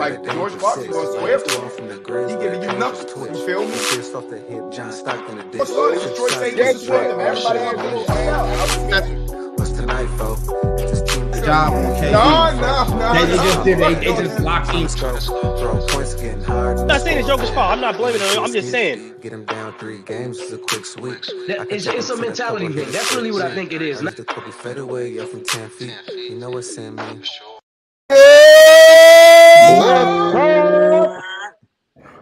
like George Washington gonna swear for him. He giving you nothing. You feel me? What's funny? Troy saying this is what everybody wants to know. What's tonight, folks? Good job on KD. No. They just locked in. I'm not saying it's Joker's fault. I'm not blaming him. I'm just saying. Get him down 3 games is a quick switch. It's a mentality thing. That's really what I think it is. The Kobe fade away from 10 feet. You know what's in me.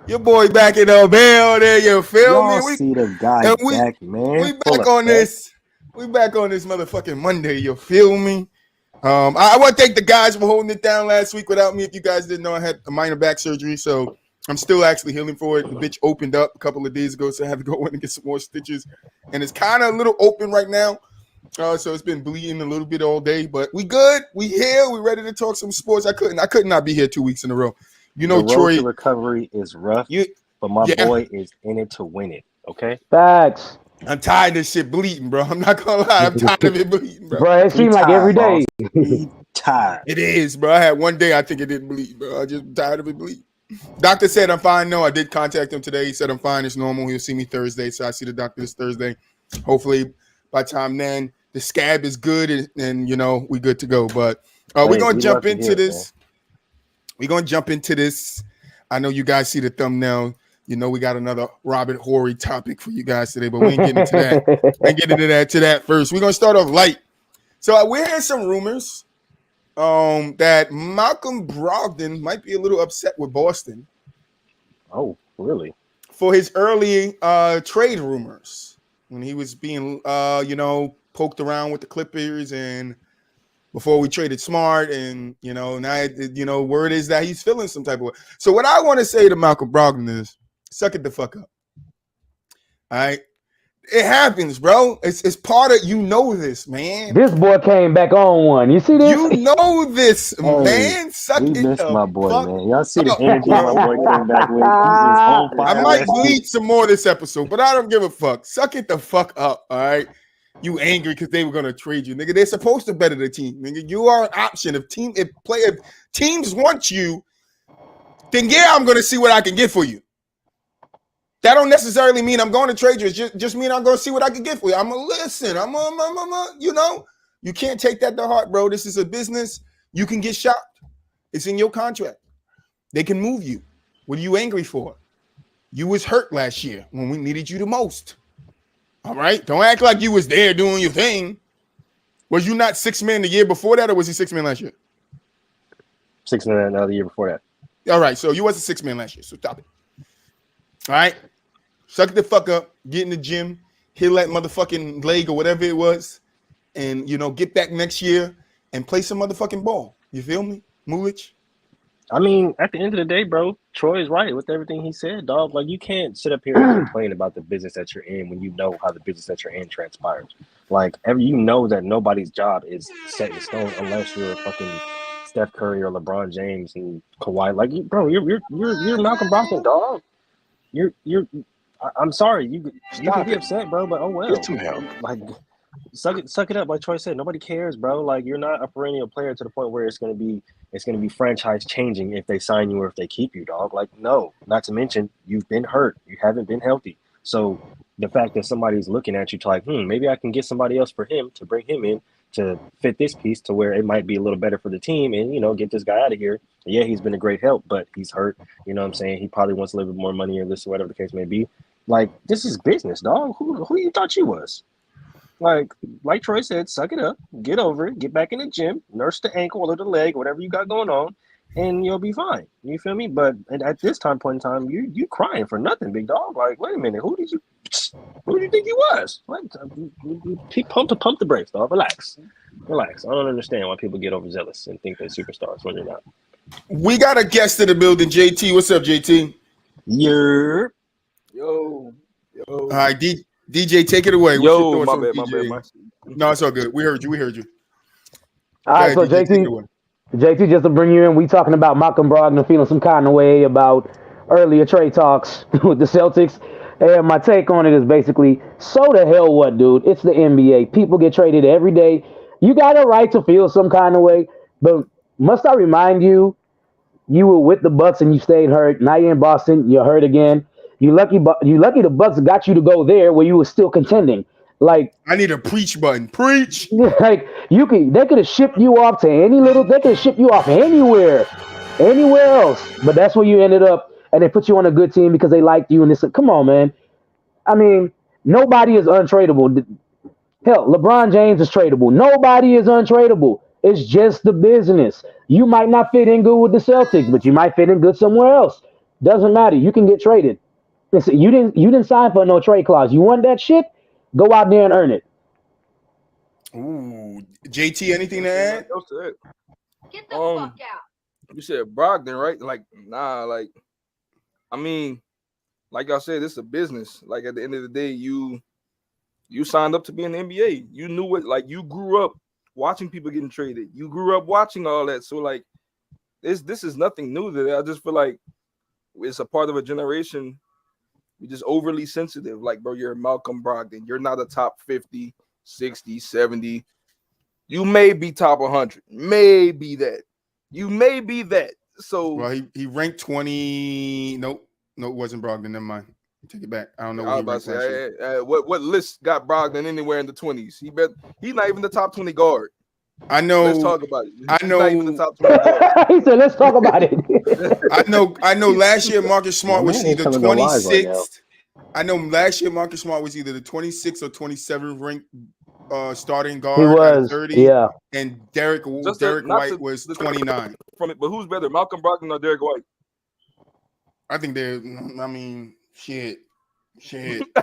Your boy back in the building. You feel me? We see the guy back, man. We back on this. We back on this motherfucking Monday. You feel me? I want to thank the guys for holding it down last week without me. If you guys didn't know, I had a minor back surgery, so I'm still actually healing for it. The bitch opened up a couple of days ago, so I had to go in and get some more stitches. And it's kind of a little open right now. So it's been bleeding a little bit all day, but we good. We here. We ready to talk some sports. I could not be here 2 weeks in a row. You know, the road Troy. to recovery is rough, but my boy is in it to win it. Okay. Facts. I'm tired of this shit bleeding, bro. I'm not gonna lie. I'm tired of it bleeding, bro. Bro, it seems like every day. Tired. It is, bro. I had one day I think it didn't bleed, bro. I just tired of it bleeding. Doctor said I'm fine. No, I did contact him today. He said I'm fine. It's normal. He'll see me Thursday, so I see the doctor this Thursday. Hopefully, by the time then the scab is good and you know we good to go. But we're gonna jump into this. We're gonna jump into this. I know you guys see the thumbnail. You know we got another Robert Horry topic for you guys today, but we ain't getting into that. We ain't getting into that first. We're gonna start off light. So we're hearing some rumors that Malcolm Brogdon might be a little upset with Boston. Oh, really? For his early trade rumors when he was being poked around with the Clippers and before we traded Smart, and now word is that he's feeling some type of way. So what I want to say to Malcolm Brogdon is, suck it the fuck up. All right, it happens, bro. It's part of this, man. This boy came back on one. You see this? You know this, man. Suck it missed the my boy, fuck man. Y'all see the energy my boy came back with. On fire. I might bleed some more this episode, but I don't give a fuck. Suck it the fuck up, all right? You angry because they were gonna trade you, nigga. They're supposed to better the team, nigga. You are an option. If teams want you, then yeah, I'm gonna see what I can get for you. That don't necessarily mean I'm going to trade you. It just mean I'm going to see what I can get for you. I'm going to listen. You can't take that to heart, bro. This is a business. You can get shocked. It's in your contract. They can move you. What are you angry for? You was hurt last year when we needed you the most. All right? Don't act like you was there doing your thing. Was you not 6 man the year before that, or was he 6 man last year? 6 man the year before that. All right, so you wasn't 6 man last year, so stop it. All right? Suck the fuck up, get in the gym, heal that motherfucking leg or whatever it was, and, get back next year and play some motherfucking ball. You feel me, Mulich? I mean, at the end of the day, bro, Troy is right with everything he said, dog. Like, you can't sit up here and complain about the business that you're in when you know how the business that you're in transpires. Like, you know that nobody's job is set in stone unless you're a fucking Steph Curry or LeBron James and Kawhi. Like, bro, you're Malcolm Brogdon, dog. I'm sorry, you can be upset, bro, but oh well. Like, suck it up. Like Troy said, nobody cares, bro. Like, you're not a perennial player to the point where it's gonna be franchise changing if they sign you or if they keep you, dog. Like, no. Not to mention, you've been hurt. You haven't been healthy. So the fact that somebody's looking at you to like, maybe I can get somebody else for him to bring him in to fit this piece to where it might be a little better for the team and, get this guy out of here. Yeah, he's been a great help, but he's hurt. You know what I'm saying? He probably wants a little bit more money or this or whatever the case may be. Like, this is business, dog. Who you thought you was? Like Troy said, suck it up, get over it, get back in the gym, nurse the ankle or the leg, whatever you got going on, and you'll be fine. You feel me? But at this point in time, you crying for nothing, big dog. Like, wait a minute, who do you think he was? Like, pump the brakes, dog. Relax. I don't understand why people get overzealous and think they're superstars when they're not. We got a guest in the building, JT. What's up, JT? Yo. All right, DJ, take it away. Yo, my bad. No, it's all good. We heard you. All right, so JT, just to bring you in, we talking about Malcolm Brogdon feeling some kind of way about earlier trade talks with the Celtics. And my take on it is basically, so the hell what, dude? It's the NBA. People get traded every day. You got a right to feel some kind of way, but must I remind you, You were with the Bucks and you stayed hurt. Now you're in Boston. You're hurt again. You lucky the Bucks got you to go there where you were still contending. Like, I need a preach button. Preach. Like they could have shipped you off to they could have shipped you off anywhere else. But that's where you ended up, and they put you on a good team because they liked you. And they said, "Come on, man." I mean, nobody is untradeable. Hell, LeBron James is tradable. Nobody is untradeable. It's just the business. You might not fit in good with the Celtics, but you might fit in good somewhere else. Doesn't matter. You can get traded. Listen, you didn't sign for no trade clause. You want that shit? Go out there and earn it. Ooh, JT, anything to add? Get the fuck out. You said Brogdon, right? Like, nah, like, I mean, like I said, this is a business. Like, at the end of the day, you signed up to be in the NBA. You knew it. Like, you grew up watching people getting traded. You grew up watching all that. So, like, this is nothing new to that. I just feel like it's a part of a generation. You're just overly sensitive. Like, bro, you're Malcolm Brogdon. You're not a top 50, 60, 70. You may be top 100. Maybe that. You may be that. So, well, he ranked 20. Nope, it wasn't Brogdon. Never mind. Take it back. I don't know. I was about to say, what list got Brogdon anywhere in the 20s? He's not even the top 20 guard. I know. Let's talk about it. I know. Not even the top 20 guard. He said, "Let's talk about it." I know. Last year, Marcus Smart was either 26th. I know last year Marcus Smart was either the 26th or 27th ranked starting guard. He was 30. Yeah. And Derek White was 29. From it, but who's better, Malcolm Brogdon or Derek White? I think they're. I mean, shit.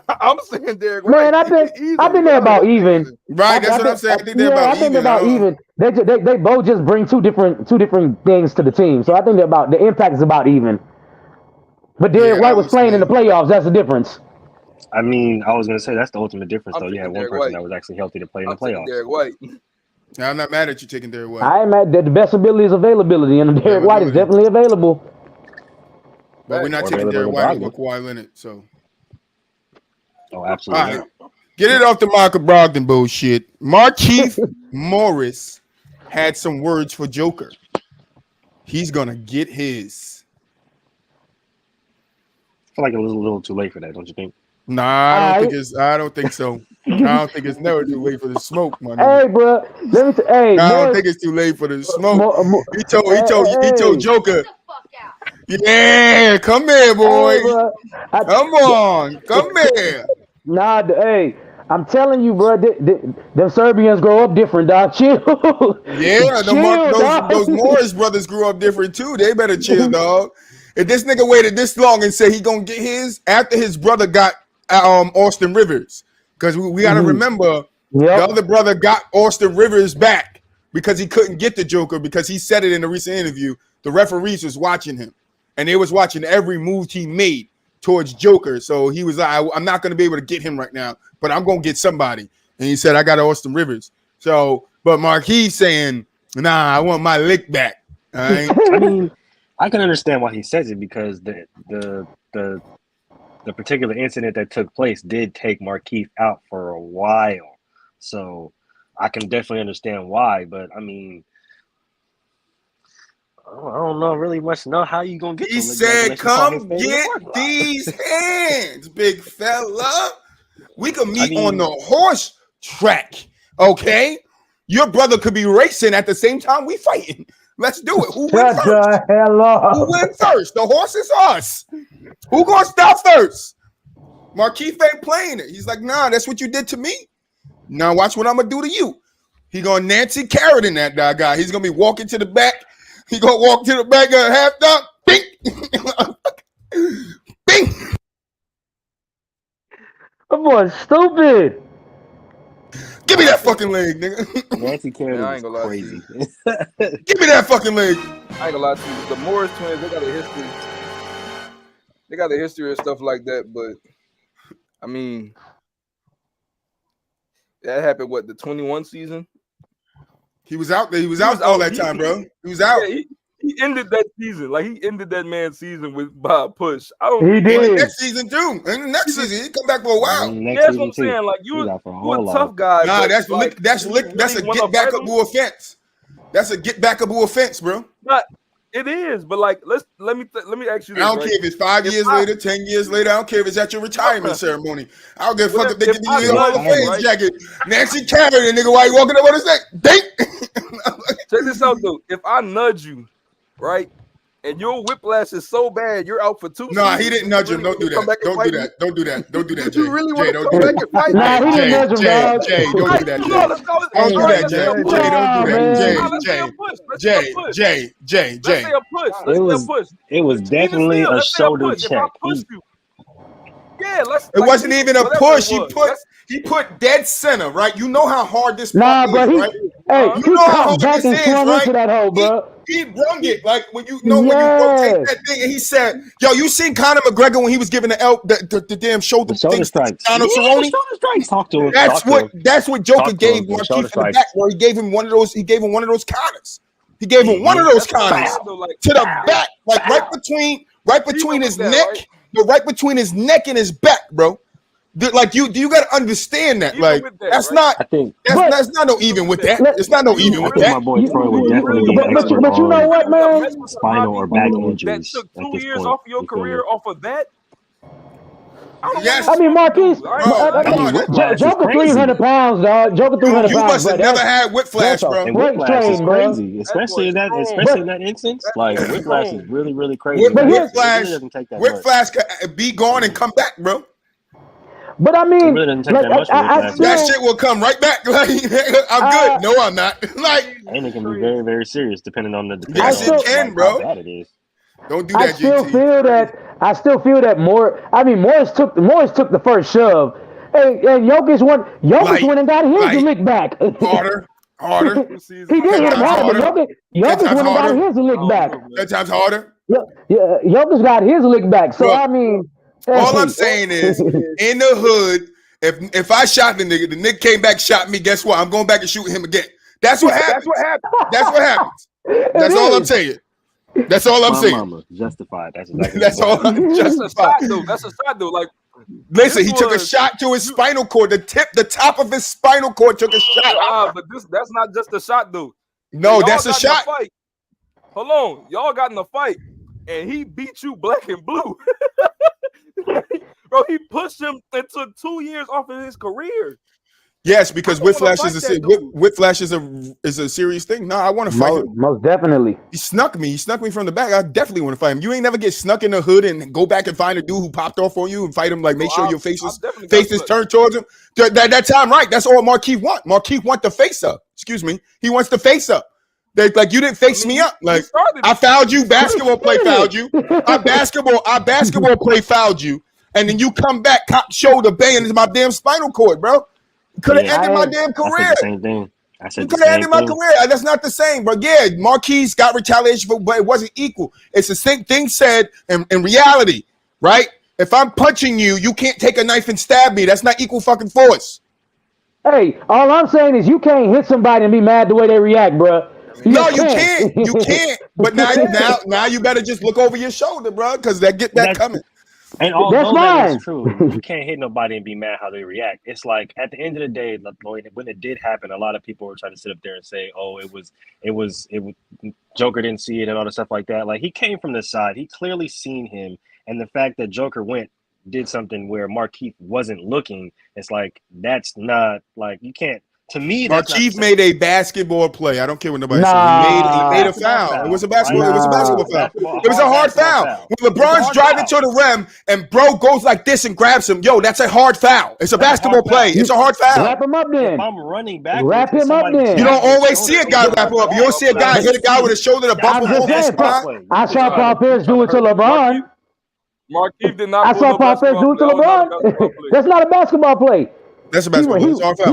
I'm saying Derek White. Man, I think they're about even. Right, that's what I'm saying. I think they're about even. I think they're about even. They both just bring two different things to the team. So I think the impact is about even. But Derek White was playing in the playoffs. That's the difference. I mean, I was going to say that's the ultimate difference, though. You had one person that was actually healthy to play in the playoffs. Derek White. Now, I'm not mad at you taking Derek White. I am mad that the best ability is availability, and Derek White is definitely available. But we're not taking Derek White over Kawhi Leonard, so. Oh, absolutely. All right. Get it off the Michael Brogdon bullshit. Markieff Morris had some words for Joker. He's going to get his. I feel like it was a little too late for that, don't you think? Nah, I don't think so. I don't think it's never too late for the smoke, man. Hey, bro, let me I don't think it's too late for the smoke. He told Joker. Yeah, come here, boy. Hey, come here. Nah, hey, I'm telling you, bro. Them Serbians grow up different, dog. Chill. Yeah, those Morris brothers grew up different too. They better chill, dog. If this nigga waited this long and said he gonna get his after his brother got Austin Rivers, because we got to remember the other brother got Austin Rivers back because he couldn't get the Joker because he said it in a recent interview. The referees was watching him and they was watching every move he made towards Joker. So he was like, I'm not going to be able to get him right now, but I'm going to get somebody. And he said, I got Austin Rivers. So, but Marquis saying, nah, I want my lick back. All right? I mean, I can understand why he says it because the particular incident that took place did take Markieff out for a while. So I can definitely understand why. But, I mean, I don't know really much know how you going to get He said, come get these hands, big fella. We can meet on the horse track, okay? Your brother could be racing at the same time we fighting. Let's do it. Who wins first? Who wins first? The horse is us. Who gonna stop first? Markieff ain't playing it. He's like, nah, that's what you did to me. Now watch what I'm gonna do to you. He gonna Nancy Carrot in that guy. He's gonna be walking to the back. He gonna walk to the back of half duck. Bing, bing. That boy's stupid. Give me that fucking leg, nigga. Nancy Carrot is crazy. Give me that fucking leg. I ain't gonna lie to you. The Morris twins, they got a history. They got a history of stuff like that, but I mean, that happened. What, the 21 season? He was out there. He was out all that time, bro. He was out. Yeah, he ended that season. Like, he ended that man's season with Bob Push. He did. Next season too. And the next season, he come back for a while. That's what I'm saying. Like, you a tough guy. Nah, that's a get back up offense. That's a get back up offense, bro. It is, but like, let me ask you this. I don't right? care if it's 5 years later, 10 years later. I don't care if it's at your retirement ceremony. I don't give a fuck if they give you your Hall of Fame jacket. Nancy Carey, the nigga, why you walking up on his neck? Date. Check this out, though. If I nudge you, right, and your whiplash is so bad, you're out for 2 seasons. Nah, he didn't nudge him. Don't do that. Don't do that. Don't do that. Don't do that, Jay. You really want Jay, to don't come do back and fight? Nah, he didn't nudge him, dog. Jay, don't do that, Jay. Don't do that, Jay. Jay, don't do that. Jay. Let's say a push. Let's say a push. It was definitely a shoulder check. If I push you, yeah, let's. It wasn't even a push. He put dead center, right? You know how hard this spot bro. is, right? Hey, you know how hard back this and is, swung right? into that hole, bro. He brung it like when you rotate that thing, and he said, "Yo, you seen Conor McGregor when he was giving the damn shoulder things to Donald Cerrone? Talk to him. That's what Joker gave Marquis for the back, bro. He gave him one of those. He gave him one of those counters. He gave him one of those counters to the back, like right between his neck, but right between his neck and his back, bro. Like you got to understand that. Like that's not. I think that's not no even with that. It's not no even with that. My boy Troy would definitely be an expert but you know what, man? Spinal or back injuries. That took 2 years off of your career off of that. Yes. I mean, Marquise, Joker 300 pounds, dog. Joker 300 pounds. You must have never had whiplash, bro. Whiplash is crazy, especially in that instance. Like whiplash is really, really crazy. Whiplash could be gone and come back, bro. But I mean, that shit will come right back. Like, I'm good. No, I'm not. Like, and it can be very, very serious depending on the. Yes, it can, bro. How bad it is. Don't do that. I still feel that Morris took the first shove, and Jokic went and got his lick back. Harder. He did hit him harder, but Jokic went and got his lick back. 10 times harder. Yeah, Jokic got his lick back. So I mean. All I'm saying is, in the hood, if I shot the nigga came back, shot me. Guess what? I'm going back and shooting him again. That's what happens. That's what happens. That's all I'm saying. That's all I'm saying. Mama, justified. That's exactly. That's all I'm justified. That's a shot though. Like, listen, he took a shot to his spinal cord. The top of his spinal cord took a shot. But that's not just a shot, though. No, that's a shot. Hold on, y'all got in a fight, and he beat you black and blue. Bro, he pushed him and took 2 years off of his career. Yes, because whiplash is a serious thing. No, I want to fight him. Most definitely. He snuck me from the back. I definitely want to fight him. You ain't never get snuck in the hood and go back and find a dude who popped off on you and fight him. Like, make sure your face is turned towards him. That time, right? That's all Marquis want. Marquis want the face up. Excuse me. He wants the face up. Like, you didn't face me up. Like, I fouled you. Basketball play fouled you. Our basketball play fouled you. And then you come back, cop shoulder bang into my damn spinal cord, bro. Could have ended my damn career. I said the same thing. You could have ended my career. That's not the same, bro. Yeah, Marquise got retaliation, but it wasn't equal. It's the same thing said in reality, right? If I'm punching you, you can't take a knife and stab me. That's not equal fucking force. Hey, all I'm saying is you can't hit somebody and be mad the way they react, bro. You can't. You can't. But now you better just look over your shoulder, bro, because that coming. And although that is true, you can't hit nobody and be mad how they react. It's like at the end of the day, when it did happen, a lot of people were trying to sit up there and say, "Oh, it was Joker didn't see it and all the stuff like that." Like, he came from the side, he clearly seen him, and the fact that Joker did something where Marquise wasn't looking, it's like that's not like you can't. To me, Marquise made a basketball play. I don't care what nobody said. He made a foul. It was a basketball. It was a basketball foul. It was a hard foul. When LeBron's driving to the rim and bro goes like this and grabs him, yo, that's a hard foul. It's a basketball play. It's a hard foul. Wrap him up then. If I'm running back. Wrap him up then. You don't always see a guy wrap him up. You don't see a guy hit a guy with a shoulder to bump him off his spine. I saw Paul Pierce do it to LeBron. Marquise did not. I saw Paul Pierce do it to LeBron. That's not a basketball play. That's a basketball play. It's a hard foul.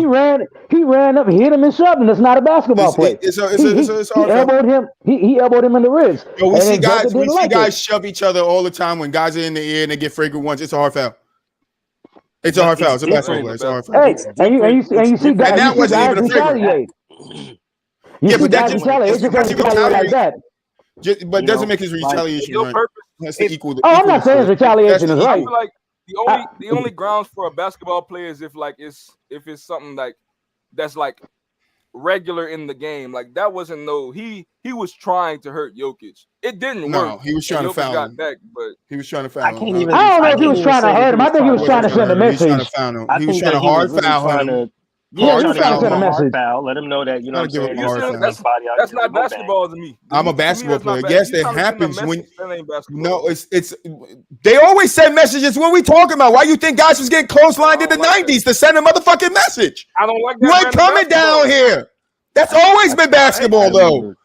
He ran up, hit him and shoved him. That's not a basketball play. It's a hard foul. Elbowed him. He elbowed him in the ribs. Yo, we see guys shove each other all the time when guys are in the air and they get fragrant ones. It's a hard foul. It's a hard foul. It's a basketball play. It's a hard foul. Hey, and you see guys. And that wasn't even a fragrant. Yeah, but that just like that. But doesn't make his retaliation right. That's the equal. I'm not saying his retaliation is right. I feel like the only grounds for a basketball player is if it's something like that's like regular in the game. Like that wasn't he was trying to hurt Jokic. It didn't work. No, he was trying to foul him. Back, but he was trying to foul I him. can't even. I don't know if he was trying to hurt him. I think he was trying to send a message. He was trying to hard foul him. Yeah, Hard trying to foul send a him. message. Foul. Let him know that, you know what I'm saying. That's not basketball to me. I'm a basketball player. Yes, that happens when. No, it's. They always send messages. What are we talking about? Why you think guys was getting clotheslined in the '90s to send a motherfucking message? I don't like that. You ain't coming down here. That's always been basketball, though.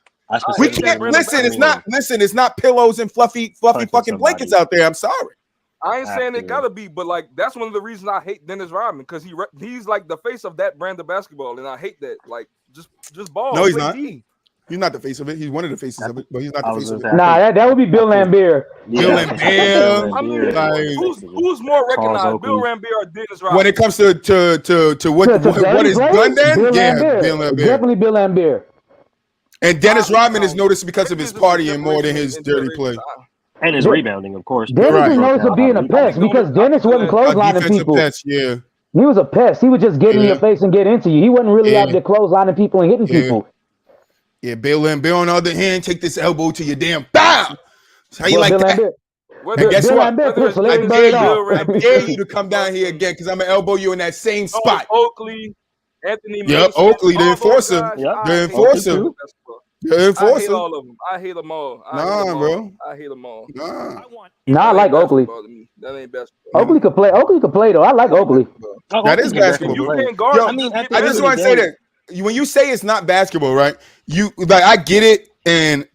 We can't listen. It's not pillows and fluffy fucking blankets out there. I'm sorry. I ain't saying it gotta be, but like that's one of the reasons I hate Dennis Rodman, because he's like the face of that brand of basketball, and I hate that. Like just ball. No, he's not. He's not the face of it. He's one of the faces of it, but he's not the face of it. Nah, that would be Bill Lambert. Bill Lambert. I mean, who's more recognized, Bill Lambert or Dennis Rodman? When it comes to what is done then? Bill Lambert. Definitely Bill Lambert. And Dennis Rodman is noticed because of his partying more than his dirty play. And his rebounding, of course. Dennis is known for being a pest because Dennis wasn't clotheslining people. Pest, yeah. He was a pest. He would just get in your face and get into you. He wasn't really out there clotheslining people and hitting people. Yeah, Bill Lambert, on the other hand, take this elbow to your damn bow. How you like that? And guess what? I dare you to come down here again because I'm going to elbow you in that same spot. Oakley, Anthony Mason. Yep, Oakley, the enforcer. The enforcer. The enforcer. I hate all of them. I hate them all. Bro. I hate them all. I like Oakley. That ain't basketball. Oakley could play. Oakley could play though. I like Oakley. That is basketball. You can't guard. I just want to say that when you say it's not basketball, right? You like I get it, and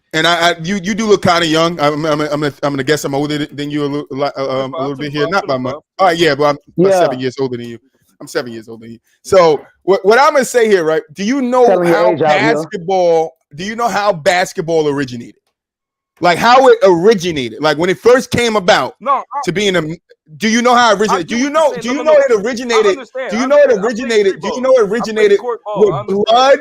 you do look kind of young. I'm gonna guess I'm older than you a little bit here, not by much. All right, yeah, but I'm 7 years older than you. I'm 7 years older than you. So what I'm gonna say here, right? Do you know how basketball? Do you know how basketball originated? Like how it originated? Like when it first came about to being a. Do you know how it originated? Do you know it originated? Do you know it originated? Do you know it originated with blood?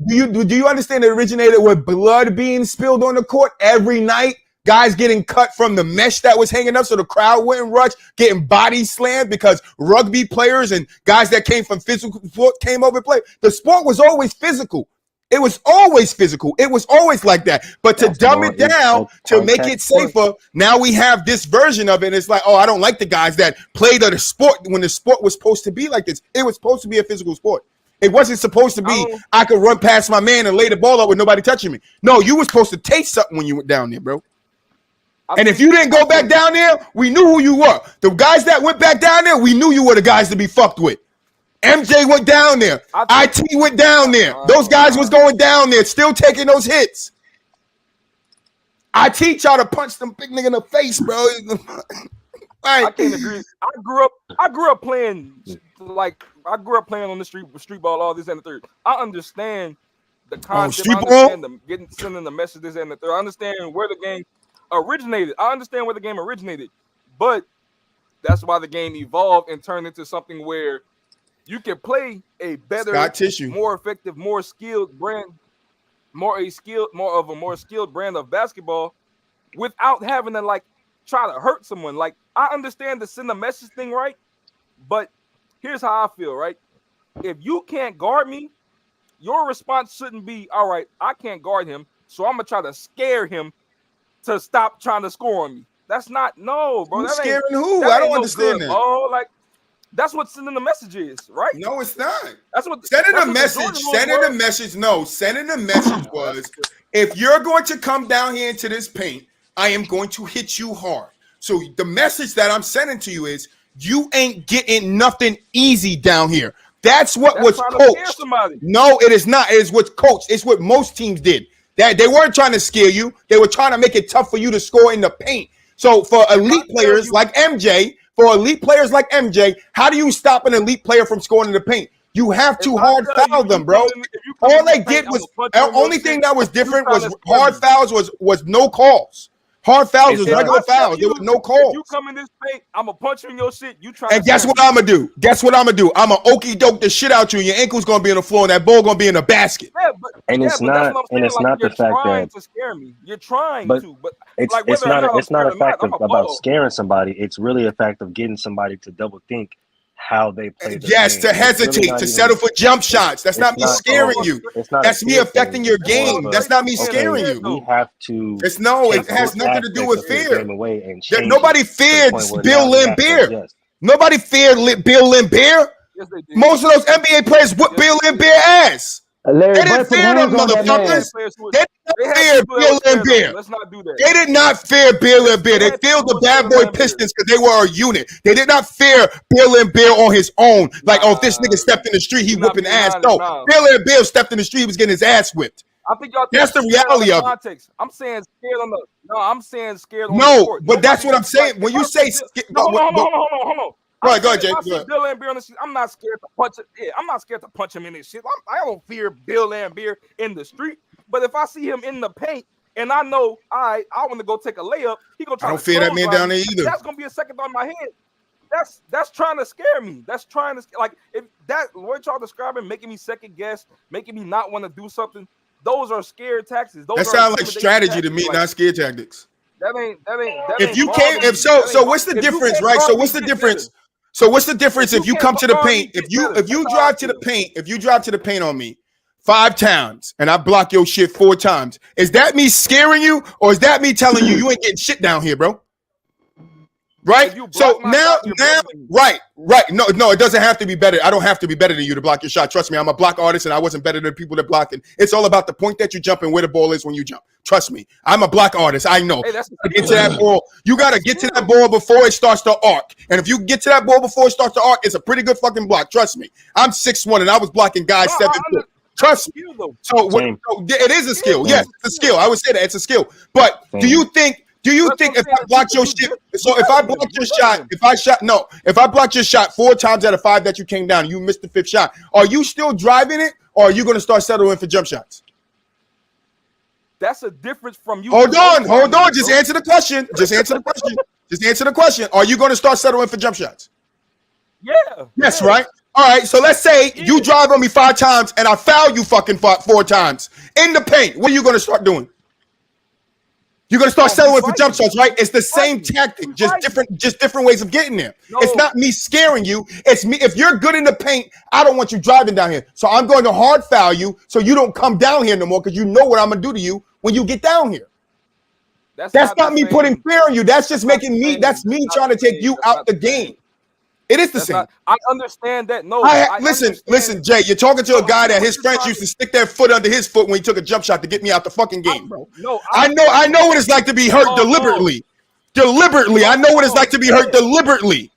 Do you understand it originated with blood being spilled on the court every night? Guys getting cut from the mesh that was hanging up so the crowd wouldn't rush, getting body slammed because rugby players and guys that came from physical sport came over and played. The sport was always physical. It was always physical. It was always like that. But to dumb it down, to make it safer, now we have this version of it. And it's like, oh, I don't like the guys that played the sport when the sport was supposed to be like this. It was supposed to be a physical sport. It wasn't supposed to be I could run past my man and lay the ball up with nobody touching me. No, you were supposed to taste something when you went down there, bro. And if you didn't go back down there, we knew who you were. The guys that went back down there, we knew you were the guys to be fucked with. MJ went down there. IT went down there. Those guys was going down there, still taking those hits. IT tried to punch them big nigga in the face, bro. I can't agree. I grew up playing on the street ball, all this and the third. I understand the concept. I understand sending the messages and the third. I understand where the game originated. But that's why the game evolved and turned into something where you can play a better, more effective, more skilled brand, more of a more skilled brand of basketball without having to like try to hurt someone. Like I understand the send a message thing, right? But here's how I feel, right? If you can't guard me, your response shouldn't be, all right, I can't guard him, so I'm gonna try to scare him to stop trying to score on me. That's not bro. Who's scaring who? I don't understand that. Oh, like that's what sending the message is, right? No, it's not. That's what sending a message. Sending a message. No, sending a message was if you're going to come down here into this paint, I am going to hit you hard. So the message that I'm sending to you is you ain't getting nothing easy down here. That's what was coached. No, it is not. It is what's coached. It's what most teams did. That they weren't trying to scare you. They were trying to make it tough for you to score in the paint. So for elite players like MJ, how do you stop an elite player from scoring in the paint? You have to hard foul them, bro. All they did was the only thing that was different was hard fouls was no calls. Hard fouls was regular fouls. There was no calls. If you come in this paint, I'm gonna punch you in your shit. And guess what I'm gonna do? I'm gonna okey doke the shit out you. And your ankle's gonna be on the floor, and that ball gonna be in the basket. Yeah, it's not the fact that to scare me. You're trying to, but it's not a fact about scaring somebody. It's really a fact of getting somebody to double think how they play the yes, game. to hesitate, to settle for jump shots. That's not me scaring you. That's me affecting your game. That's not me scaring you. We have to. It has nothing to do with fear. Nobody feared Bill Laimbeer. Nobody feared Bill Laimbeer. Most of those NBA players whip Bill Laimbeer ass. They didn't fear them motherfuckers. They didn't fear Bill Laimbeer. Let's not do that. They did not fear Bill Laimbeer. They feared the bad boy Pistons because they were a unit. They did not fear Bill Laimbeer on his own. Like, oh, if this nigga stepped in the street, he whooping ass. No, Bill Laimbeer stepped in the street, he was getting his ass whipped. I think y'all. That's the reality of it. I'm saying scared on the. No, I'm saying scared on the court. But that's what I'm saying. When you say, hold on. Go ahead, Jay. Bill Laimbeer on the street. I'm not scared to punch it. Yeah, I'm not scared to punch him in his shit. I don't fear Bill Laimbeer in the street. But if I see him in the paint and I know, I want to go take a layup, he gonna try. I don't fear that man down there either. That's gonna be a second on my head. That's trying to scare me. That's trying to like if that what y'all describing, making me second guess, making me not want to do something. Those are scared tactics. That sounds like strategy to me, not scare tactics. That ain't. If you can't, so what's the difference, right? So what's the difference? So what's the difference if you come to the paint? If you drive to the paint on me 5 times and I block your shit 4 times, is that me scaring you or is that me telling you you ain't getting shit down here, bro? Right? So now, right. No, it doesn't have to be better. I don't have to be better than you to block your shot. Trust me, I'm a block artist and I wasn't better than people that blocked it. It's all about the point that you jump and where the ball is when you jump. Trust me, I'm a block artist. I know. Hey, get to that ball. You got to get to that ball before it starts to arc. And if you get to that ball before it starts to arc, it's a pretty good fucking block. Trust me. I'm 6'1" and I was blocking guys 7'4". Trust me. So it is a skill. Yes, it's a skill. I would say that it's a skill. But do you think if I blocked your shit, so if I blocked your shot, if I blocked your shot 4 times out of 5 that you came down, and you missed the 5th shot, are you still driving it or are you going to start settling for jump shots? That's a difference from you. Hold on. Just answer the question. Just answer the question. Are you going to start settling for jump shots? Yeah. Yes, right? All right. So let's say you drive on me 5 times and I foul you fucking 4 times in the paint. What are you going to start doing? You're gonna start settling for jump shots, right? It's the same tactic, just different ways of getting there. No. It's not me scaring you. It's me. If you're good in the paint, I don't want you driving down here. So I'm going to hard foul you so you don't come down here no more because you know what I'm gonna do to you when you get down here. That's not me putting fear on you. That's just making me. That's me trying to take you out the game. It is the same. I understand that. No, listen, Jay. You're talking to a guy that his friends used to stick their foot under his foot when he took a jump shot to get me out the fucking game, bro. I know what it's like to be hurt deliberately. I know what it's like to be hurt deliberately.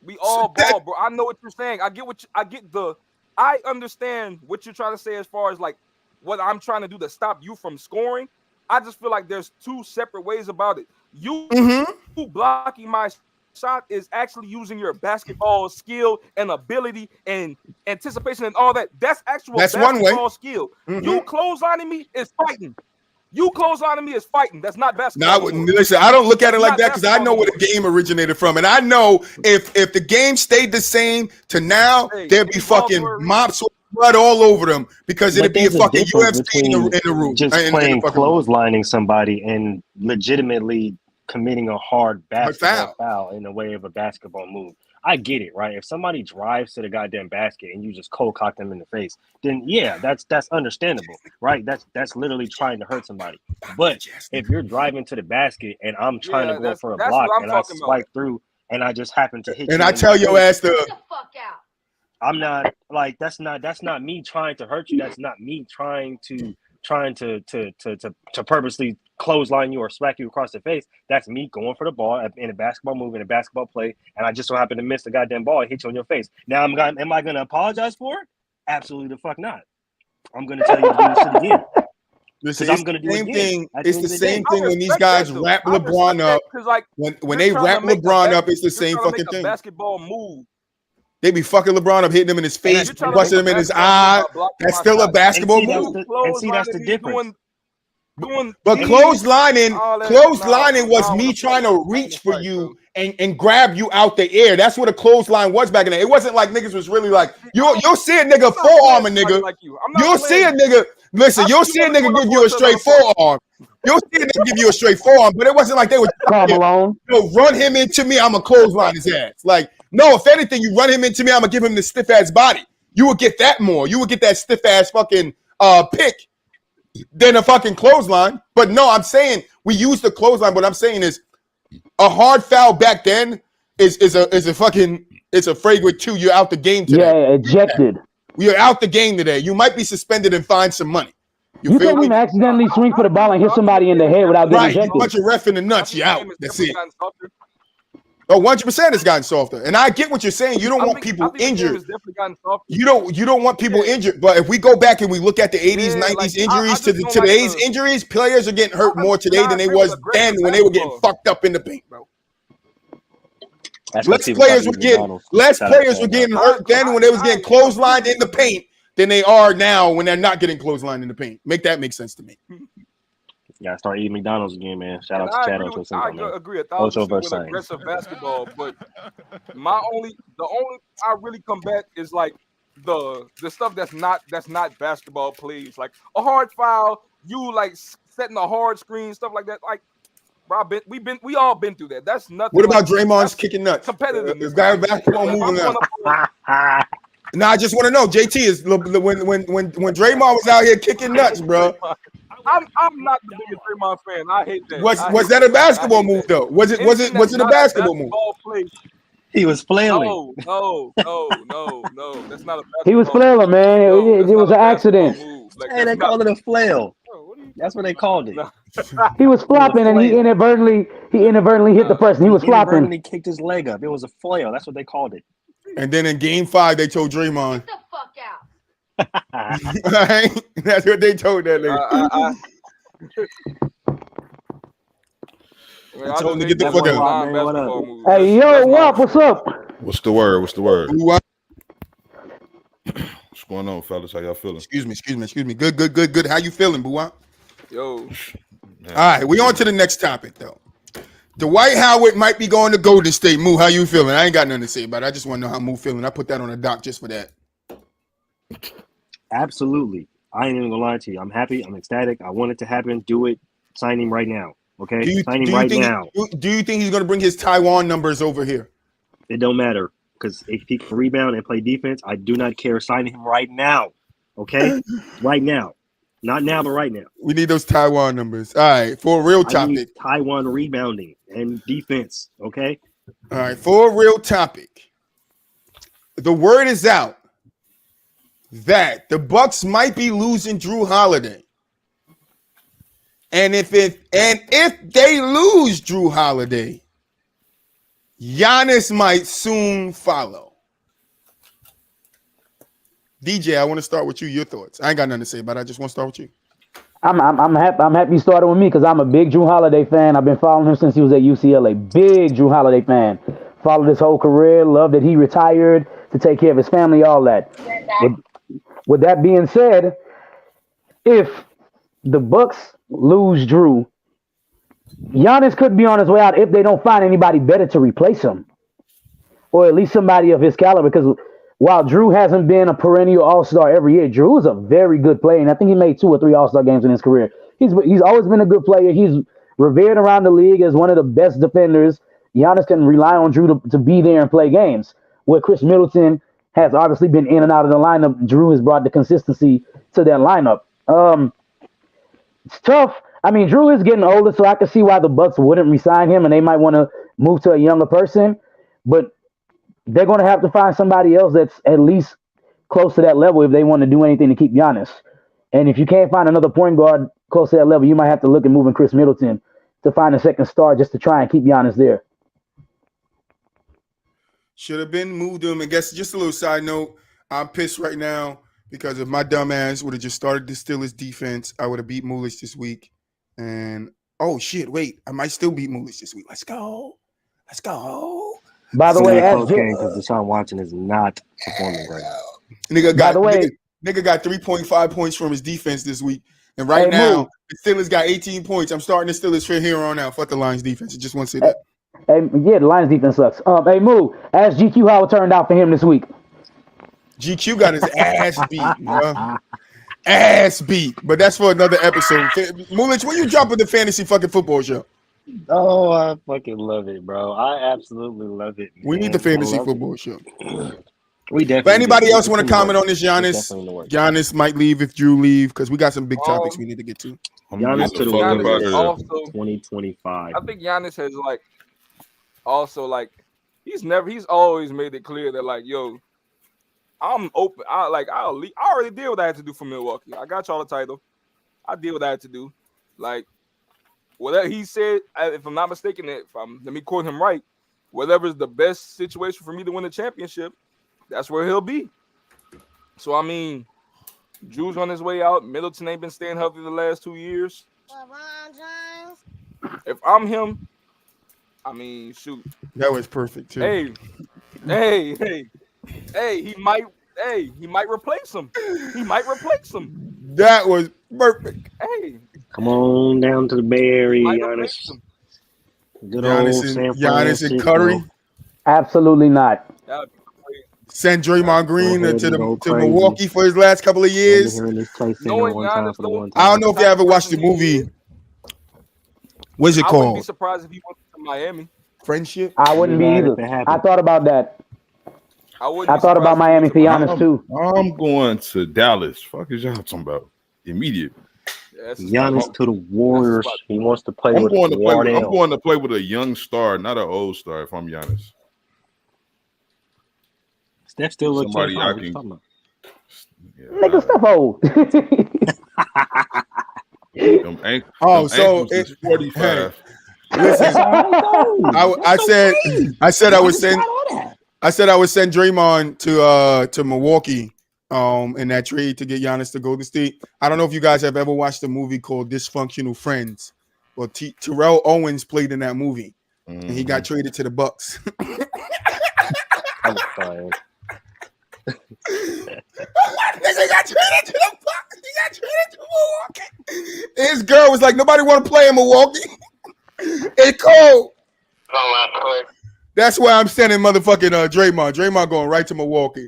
We all ball, bro. I know what you're saying. I understand what you're trying to say as far as like what I'm trying to do to stop you from scoring. I just feel like there's 2 separate ways about it. You blocking my shot is actually using your basketball skill and ability and anticipation and all that. That's basketball skill. You clotheslining me is fighting. That's not basketball. Listen, I don't look at it like that because I know where the game originated from. And I know if the game stayed the same to now, there'd be fucking mops with blood all over them because it'd be a fucking UFC in the room. Just playing clotheslining somebody and legitimately committing a hard basketball foul in the way of a basketball move. I get it, right? If somebody drives to the goddamn basket and you just cold cock them in the face, then yeah, that's understandable, right? That's literally trying to hurt somebody. But if you're driving to the basket and I'm trying to go for a block and I swipe through and I just happen to hit you, and I tell your ass to get the fuck out. I'm not like that's not me trying to hurt you. That's not me trying to purposely clothesline you or smack you across the face. That's me going for the ball in a basketball move, in a basketball play, and I just so happen to miss the goddamn ball and hit you on your face. Now, am I going to apologize for it? Absolutely the fuck not. I'm going to tell you to do this shit again. Listen, it's the same thing. It's the same thing when these guys wrap LeBron up. When they wrap LeBron up, it's the same fucking thing. Basketball move. They be fucking LeBron up, hitting him in his face, busting him in his eye. That's still a basketball move. And see, that's the difference. But clotheslining was me trying to reach for you and grab you out the air. That's what a clothesline was back in the day. It wasn't like niggas was really like, you'll see a nigga forearm a nigga. You'll see a nigga, listen, you'll see a nigga give you a straight forearm. You'll see a nigga give you a straight forearm, but it wasn't like they would run him into me, I'm a clothesline his ass. Like, No, if anything, you run him into me, I'm gonna give him the stiff ass body. You would get that more. You would get that stiff ass fucking pick than a fucking clothesline. But no, I'm saying we use the clothesline. What I'm saying is a hard foul back then is a fucking it's a fragrant 2. You're out the game today. Yeah, ejected. We are out the game today. You might be suspended and fined some money. You can't even accidentally swing for the ball and hit somebody in the head without getting ejected. Right, punch a ref in the nuts, you out. That's it. Oh, 100% it's gotten softer. And I get what you're saying. You don't want people injured. You don't want people injured. But if we go back and we look at the 80s, 90s injuries to today's injuries, players are getting hurt more today than they was then when they were getting fucked up in the paint, bro. Less players were getting hurt then when they was getting clotheslined in the paint than they are now when they're not getting clotheslined in the paint. Make make sense to me. Yeah, start eating McDonald's again, man. Shout out to Chad Ochocinco. I agree 1,000% with aggressive basketball, but the only I really come back is like the stuff that's not basketball plays, like a hard foul, you like setting a hard screen, stuff like that. Like, bro, we all been through that. That's nothing. What about Draymond's kicking nuts? Competitive. Is guy basketball moving now? Now I just want to know, JT, is when Draymond was out here kicking nuts, bro. I'm not the biggest Draymond fan. I hate that. Was that a basketball move though? Was it a basketball move? He was flailing. No. That's not a basketball. He was flailing, man. It was an accident. Hey, they called it a flail. That's what they called it. He was flopping and he inadvertently hit the person. He was flopping. And he kicked his leg up. It was a flail. That's what they called it. And then in game 5, they told Draymond. Get the fuck out. Right? That's what they told that nigga. I told him to get the fuck out. Hey, yo, what's up? What's the word? What's going on, fellas? How y'all feeling? Excuse me. Good. How you feeling, Boowop? Yo. Man. All right, we on to the next topic, though. Dwight Howard might be going to Golden State. Moo, how you feeling? I ain't got nothing to say about it. I just want to know how Moo feeling. I put that on the doc just for that. Absolutely. I ain't even gonna lie to you. I'm happy. I'm ecstatic. I want it to happen. Do it. Sign him right now. Okay? Sign him right now. Do you think he's going to bring his Taiwan numbers over here? It don't matter because if he can rebound and play defense, I do not care. Sign him right now. Okay? Right now. Not now, but right now. We need those Taiwan numbers. All right, for a real topic. Taiwan rebounding and defense. Okay? All right, for a real topic. The word is out that the Bucks might be losing Drew Holiday. And if they lose Drew Holiday, Giannis might soon follow. DJ, I want to start with you. Your thoughts. I ain't got nothing to say, but I just want to start with you. I'm happy you started with me because I'm a big Drew Holiday fan. I've been following him since he was at UCLA. Big Drew Holiday fan. Followed his whole career. Love that he retired to take care of his family, all that. With that being said, if the Bucks lose Drew, Giannis could be on his way out if they don't find anybody better to replace him, or at least somebody of his caliber. Because while Drew hasn't been a perennial All-Star every year, Drew is a very good player, and I think he made 2 or 3 All-Star games in his career. He's always been a good player. He's revered around the league as one of the best defenders. Giannis can rely on Drew to be there and play games. Where Chris Middleton has obviously been in and out of the lineup, Drew has brought the consistency to that lineup. It's tough. I mean, Drew is getting older, so I can see why the Bucks wouldn't re-sign him, and they might want to move to a younger person. But they're going to have to find somebody else that's at least close to that level if they want to do anything to keep Giannis. And if you can't find another point guard close to that level, you might have to look at moving Chris Middleton to find a second star just to try and keep Giannis there. Should have been moved him. And guess just a little side note, I'm pissed right now because if my dumb ass would have just started the Steelers defense, I would have beat Mulish this week. And oh shit, wait, I might still beat Mulish this week. Let's go. By the way, because Deshaun Watson is not performing right now. Nigga got 3.5 points from his defense this week. And right now, the Steelers got 18 points. I'm starting the Steelers from here on out. Fuck the Lions defense. I just want to say that. Yeah, the Lions defense sucks. Hey, Moo, ask GQ how it turned out for him this week. GQ got his ass beat, bro. Ass beat. But that's for another episode. Mulich, when you dropping the fantasy fucking football show? Oh, I fucking love it, bro. I absolutely love it. We need the fantasy football show. We definitely. But anybody do. else want to comment on this, It's Giannis? definitely in the works. Giannis might leave if Drew leave because we got some big topics we need to get to. Giannis to the Giannis Warriors is also 2025. I think Giannis has like also like he's always made it clear that like yo, I'm open. I'll leave. I already did what I had to do for Milwaukee. I got y'all the title. I did what I had to do. Like whatever he said, if I'm not mistaken, let me quote him right. Whatever's the best situation for me to win the championship, that's where he'll be. So I mean, Drew's on his way out. Middleton ain't been staying healthy the last 2 years. If I'm him, I mean, shoot. That was perfect too. Hey, he might replace him. That was perfect. Hey, come on down to the Bay Area, Giannis. Good old San Francisco. and Curry. Absolutely not. Send Draymond Green to Milwaukee for his last couple of years. I don't know if you ever watched the movie. What's it called? I wouldn't be surprised if he went to Miami. Friendship? I wouldn't be either. I thought about that. I thought about Miami for Giannis too. I'm going to Dallas. Fuck is y'all talking about? Immediate. Giannis to the Warriors. He wants to play with Wardell. I'm going to play with a young star, not an old star. If I'm Giannis, Steph still looks somebody I can. Nigga, Steph old. So it's 45. Listen, I said I would send Draymond to Milwaukee. In that trade to get Giannis to Golden State. I don't know if you guys have ever watched a movie called Dysfunctional Friends. Well, Terrell Owens played in that movie, and he got traded to the Bucks. I'm fine. He got traded to the Bucks. He got traded to Milwaukee. His girl was like, nobody want to play in Milwaukee. It's cold. That's why I'm sending motherfucking Draymond. Draymond going right to Milwaukee.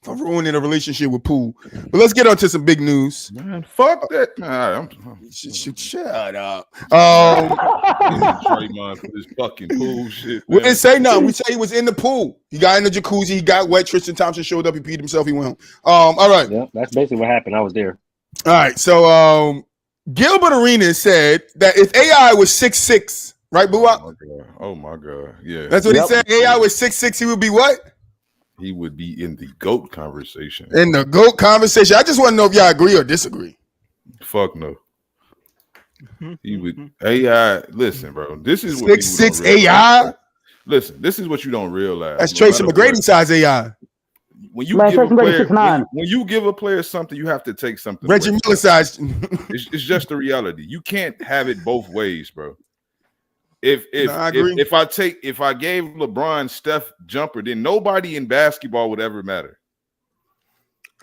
For ruining a relationship with Poole. But let's get on to some big news. Man, fuck that. Nah, shut up. Draymond for this fucking pool shit. We didn't say nothing. We said he was in the pool. He got in the jacuzzi. He got wet. Tristan Thompson showed up. He peed himself. He went home. All right. Yeah, that's basically what happened. I was there. All right. So Gilbert Areanas said that if AI was 6'6", right, Boowop? Oh my God. Yeah. That's what he said. AI was 6'6", he would be what? He would be in the GOAT conversation. In the GOAT conversation. I just want to know if y'all agree or disagree. Fuck no. He would AI. Listen, bro. This is what 6'6" AI. Listen, this is what you don't realize. That's Tracy McGrady size AI. When you give a player, when you give a player something, you have to take something. Reggie Miller size. It's just the reality. You can't have it both ways, bro. If I gave LeBron Steph jumper, then nobody in basketball would ever matter.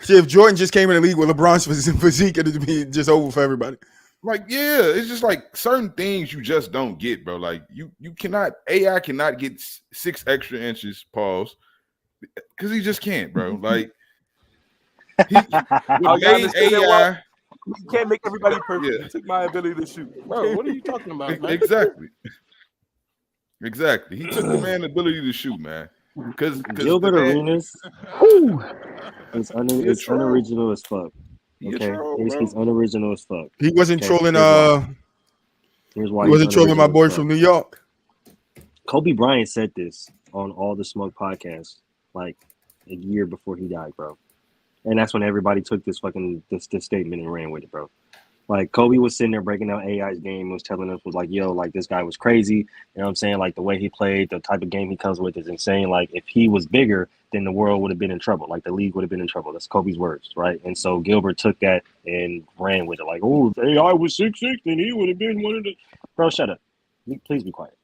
See, if Jordan just came in the league with LeBron's physique, it'd be just over for everybody. Like, yeah, it's just like certain things you just don't get, bro. Like you cannot cannot get 6 extra inches, pause, because he just can't, bro. Like you can't make everybody perfect. Yeah. Took my ability to shoot, bro. What are you talking about, man? Exactly. He took the man's ability to shoot, man. Because Gilbert Areanas is unoriginal as fuck. Okay, he's unoriginal as fuck. He wasn't trolling. He wasn't trolling my boy from New York. Kobe Bryant said this on All the Smoke podcast like a year before he died, bro. And that's when everybody took this statement and ran with it, bro. Like Kobe was sitting there breaking down AI's game, was telling us was like, yo, like this guy was crazy. You know what I'm saying? Like the way he played, the type of game he comes with is insane. Like if he was bigger, then the world would have been in trouble. Like the league would have been in trouble. That's Kobe's words, right? And so Gilbert took that and ran with it. Like, oh, if AI was 6'6", then he would have been one of the. Bro, shut up. Please be quiet.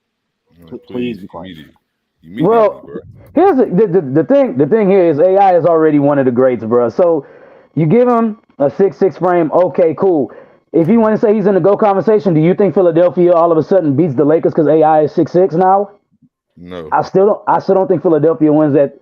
Please be quiet. Well, here's the thing. The thing here is AI is already one of the greats, bro. So you give him a 6'6" frame. Okay, cool. If you want to say he's in the GOAT conversation, do you think Philadelphia all of a sudden beats the Lakers because AI is 6'6" now? No. I still don't think Philadelphia wins that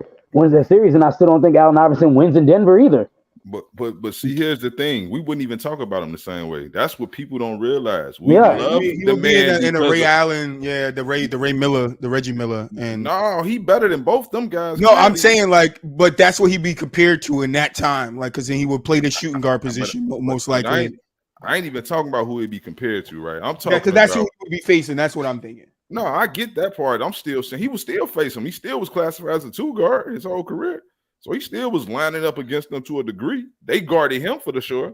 series, and I still don't think Allen Iverson wins in Denver either. But see, here's the thing: we wouldn't even talk about him the same way. That's what people don't realize. We Yeah. love He the would be man in a because Ray of- Allen, the Ray Miller, the Reggie Miller, and No, he better than both them guys. no, I'm clearly. saying like, but that's what he'd be compared to in that time, like, because then he would play the shooting guard position most But likely. I ain't even talking about who he'd be compared to, right? I'm talking Yeah, because that's who about. he would be facing. That's what I'm thinking. No, I get that part. I'm still saying he was still facing him. He still was classified as a 2 guard his whole career. So he still was lining up against them to a degree. They guarded him for the sure.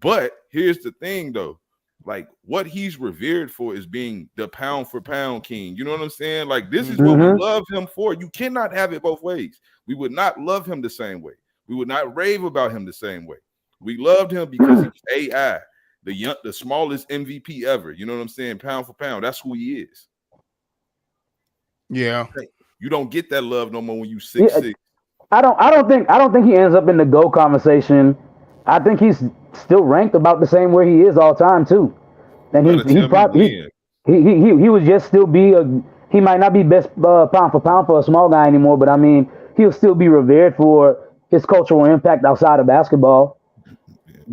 But here's the thing, though. Like, what he's revered for is being the pound for pound king. You know what I'm saying? Like, this is what we love him for. You cannot have it both ways. We would not love him the same way. We would not rave about him the same way. We loved him because he was AI, the smallest MVP ever. You know what I'm saying? Pound for pound. That's who he is. Yeah. You don't get that love no more when you 6'6". I don't think he ends up in the GOAT conversation. I think he's still ranked about the same where he is all time too. And he probably he would just still be he might not be best pound for pound for a small guy anymore, but I mean he'll still be revered for his cultural impact outside of basketball.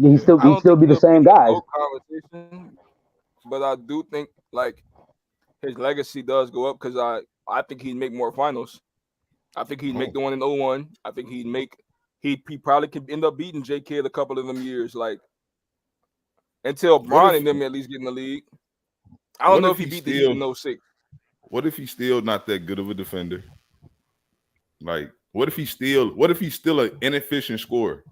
He still be the same guy. But I do think like his legacy does go up because I think he'd make more finals. I think he'd make the one in 01. I think he probably could end up beating JK a couple of them years, like until Bron and them at least get in the league. I don't know if he beat the Heat in 06. What if he's still not that good of a defender? Like, what if he's still an inefficient scorer?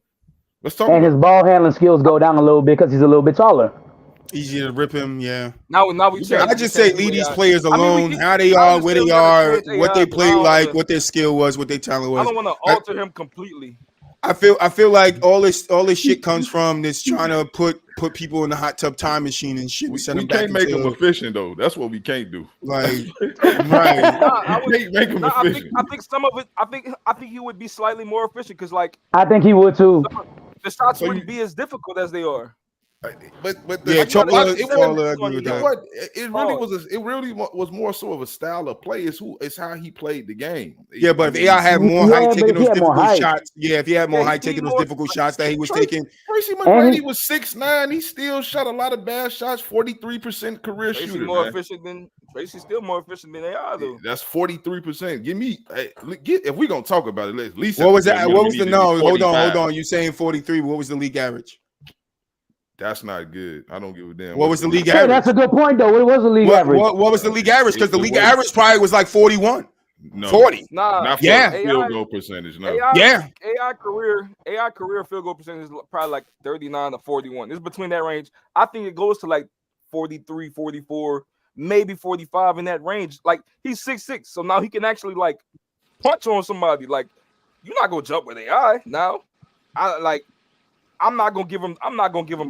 Let's talk. And his ball handling skills go down a little bit because he's a little bit taller. Easier to rip him, yeah. Now we. I just say leave these players alone. How they are, where they are, what they play like, what their skill was, what their talent was. I don't want to alter him completely. I feel like all this shit comes from this trying to put people in the hot tub time machine and shit. We can't make him efficient though. That's what we can't do. Like, right? Make him efficient. I think some of it. I think he would be slightly more efficient because, like, I think he would too. The shots wouldn't be as difficult as they are. But yeah, you know what? It really was more so of a style of play. It's how he played the game. Yeah, but if AI had more height taking those difficult shots, if he had more height taking those difficult shots that he was taking. Tracy McGrady was 6'9". He still shot a lot of bad shots. 43% career shooter. Tracy's still more efficient than AI though. That's 43%. Give me if we're gonna talk about it, at least what was that? What was the no? Hold on. You saying 43? What was the league average? That's not good. I don't give a damn. What was the league average? That's a good point, though. What was the league average? What was the league average? Because the league average probably was like 41. No, 40. Not for field goal percentage. No. AI career field goal percentage is probably like 39 to 41. It's between that range. I think it goes to like 43, 44, maybe 45 in that range. Like he's 6'6", so now he can actually like punch on somebody. Like you're not gonna jump with AI now. I'm not gonna give him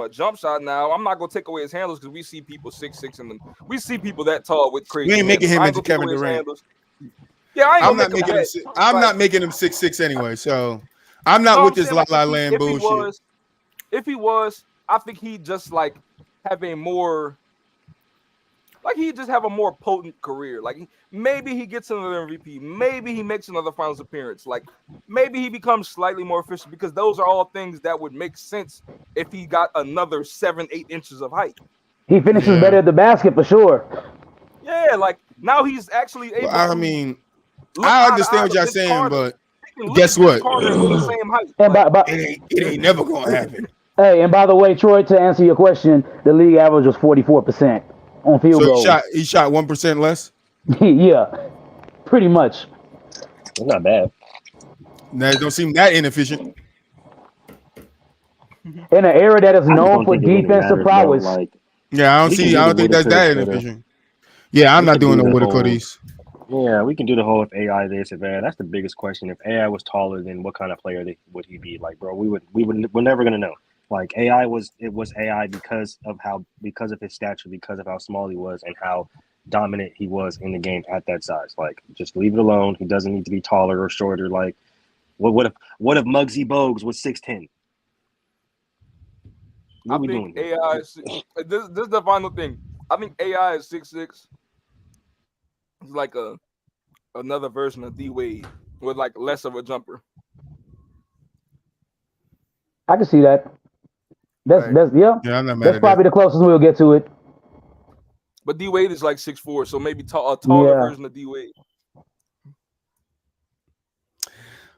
a jump shot now. I'm not gonna take away his handles because we see people 6'6" in them. We see people that tall with crazy. We ain't making him into Kevin Durant. Yeah, I'm not making him 6'6" anyway. So I'm not with this La La Land bullshit. If he was, I think he'd just like have a more. Like he'd just have a more potent career. Like maybe he gets another MVP. Maybe he makes another finals appearance. Like maybe he becomes slightly more efficient because those are all things that would make sense if he got another 7-8 inches of height. He finishes better at the basket for sure. Yeah, like now he's actually able. I mean, I understand what y'all saying, but guess what? It ain't never gonna happen. Hey, and by the way, Troy, to answer your question, the league average was 44%. On field goal. He shot 1% less? Yeah, pretty much. That's not bad. That don't seem that inefficient. In an era that is known for defensive prowess. Yeah, I don't think that's that inefficient. Yeah, I'm not doing no Woulda Couldas. Yeah, we can do the whole if AI this, if AI. That's the biggest question. If AI was taller, then what kind of player would he be? Like, bro, we're never gonna know. Like AI was AI because of his stature, because of how small he was, and how dominant he was in the game at that size. Like, just leave it alone. He doesn't need to be taller or shorter. Like, what if Muggsy Bogues was 6'10"? What we doing? AI. This is the final thing. I think AI is 6'6". It's like another version of D Wade with like less of a jumper. I can see that. That's Yeah, I'm not mad that's at probably the closest we'll get to it. But D Wade is like 6'4", so maybe a taller version of D Wade.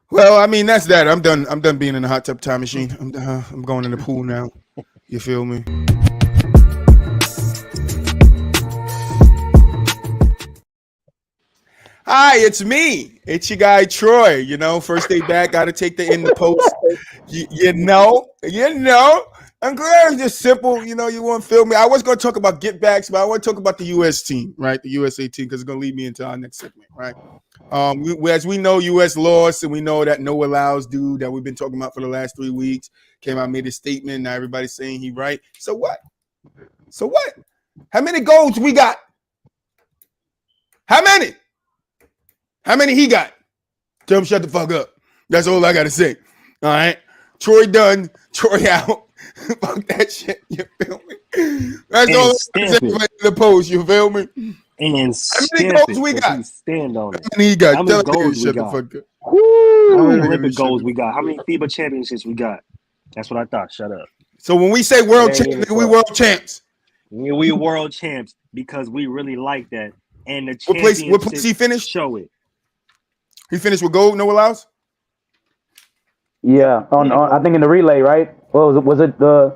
Well, I mean, that's that. I'm done. I'm done being in the hot tub time machine. I'm going in the pool now. You feel me? Hi, it's me. It's your guy Troy. You know, first day back. Got to take the in the post. You know. I'm glad it's just simple. You know, you want to feel me. I was going to talk about get backs, but I want to talk about the U.S. team, right? The USA team, because it's going to lead me into our next segment, right? As we know, U.S. lost, and we know that no allows dude that we've been talking about for the last 3 weeks came out, made a statement. Now everybody's saying he right. So what? How many goals we got? How many? How many he got? Tell him shut the fuck up. That's all I got to say. All right. Troy done. Troy out. Fuck that shit. You feel me? That's all I got to say in the post. You feel me? And how many goals we got? Stand on it. How many he got? How many goals we got? How many Olympic goals we got? How many FIBA championships we got? That's what I thought. Shut up. So when we say world champs, we world champs. We world champs because we really like that. And the championship what place he finished? Show it. He finished with gold, no allows? Yeah, on I think in the relay, right? What was it the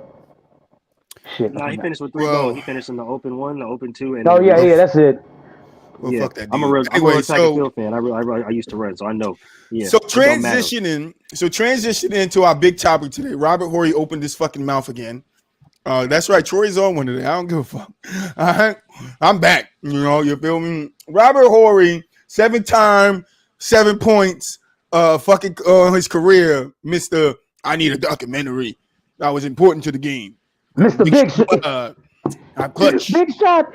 shit? No, he finished with 3 goals. He finished in the open 1, the open 2, and that's it. Well, yeah, fuck that dude. I'm a real track and field fan. I used to run, so I know. Yeah. So transitioning to our big topic today. Robert Horry opened his fucking mouth again. That's right. Troy's on one today. I don't give a fuck. I'm back. You know, you feel me? Robert Horry, 7-time, 7 points. His career, Mr. I need a documentary that was important to the game. Mr. Big Shot. I'm clutch. Big shot,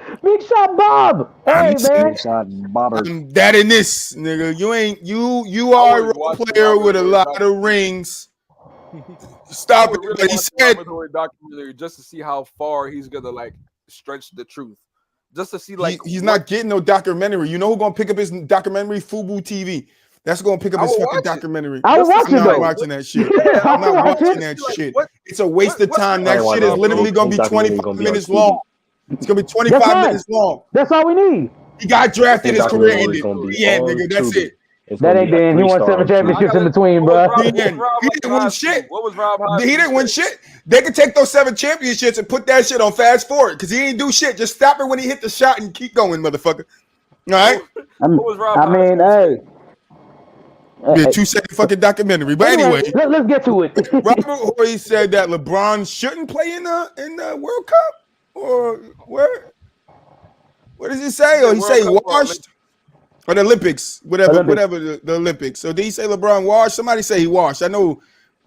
Bob. Hey, man. Big shot, Bobber. I'm that in this, nigga. You are a role player with a lot of rings. Stop it. But he said documentary just to see how far he's gonna like stretch the truth. Just to see like he's not getting no documentary. You know who's gonna pick up his documentary? Fubu TV. That's gonna pick up his fucking documentary. I was watching I'm not watching that shit. I'm not watching that shit. It's a waste of time. That shit is literally gonna be 25 minutes long. It's gonna be 25 minutes long. That's all we need. He got drafted, his career ended. Yeah, nigga, that's it. That ain't the end. He won 7 championships in between, bro. He didn't win shit. What was Rob Hodgson? He didn't win shit. They could take those 7 championships and put that shit on fast forward because he didn't do shit. Just stop it when he hit the shot and keep going, motherfucker. All right? What was Rob I mean, hey. Yeah, 2-second fucking documentary. But anyway, let's get to it. Robert Horry said that LeBron shouldn't play in the World Cup, or where? What does he say? Or he say he washed, or the Olympics, whatever the Olympics. So did he say LeBron washed? Somebody say he washed. I know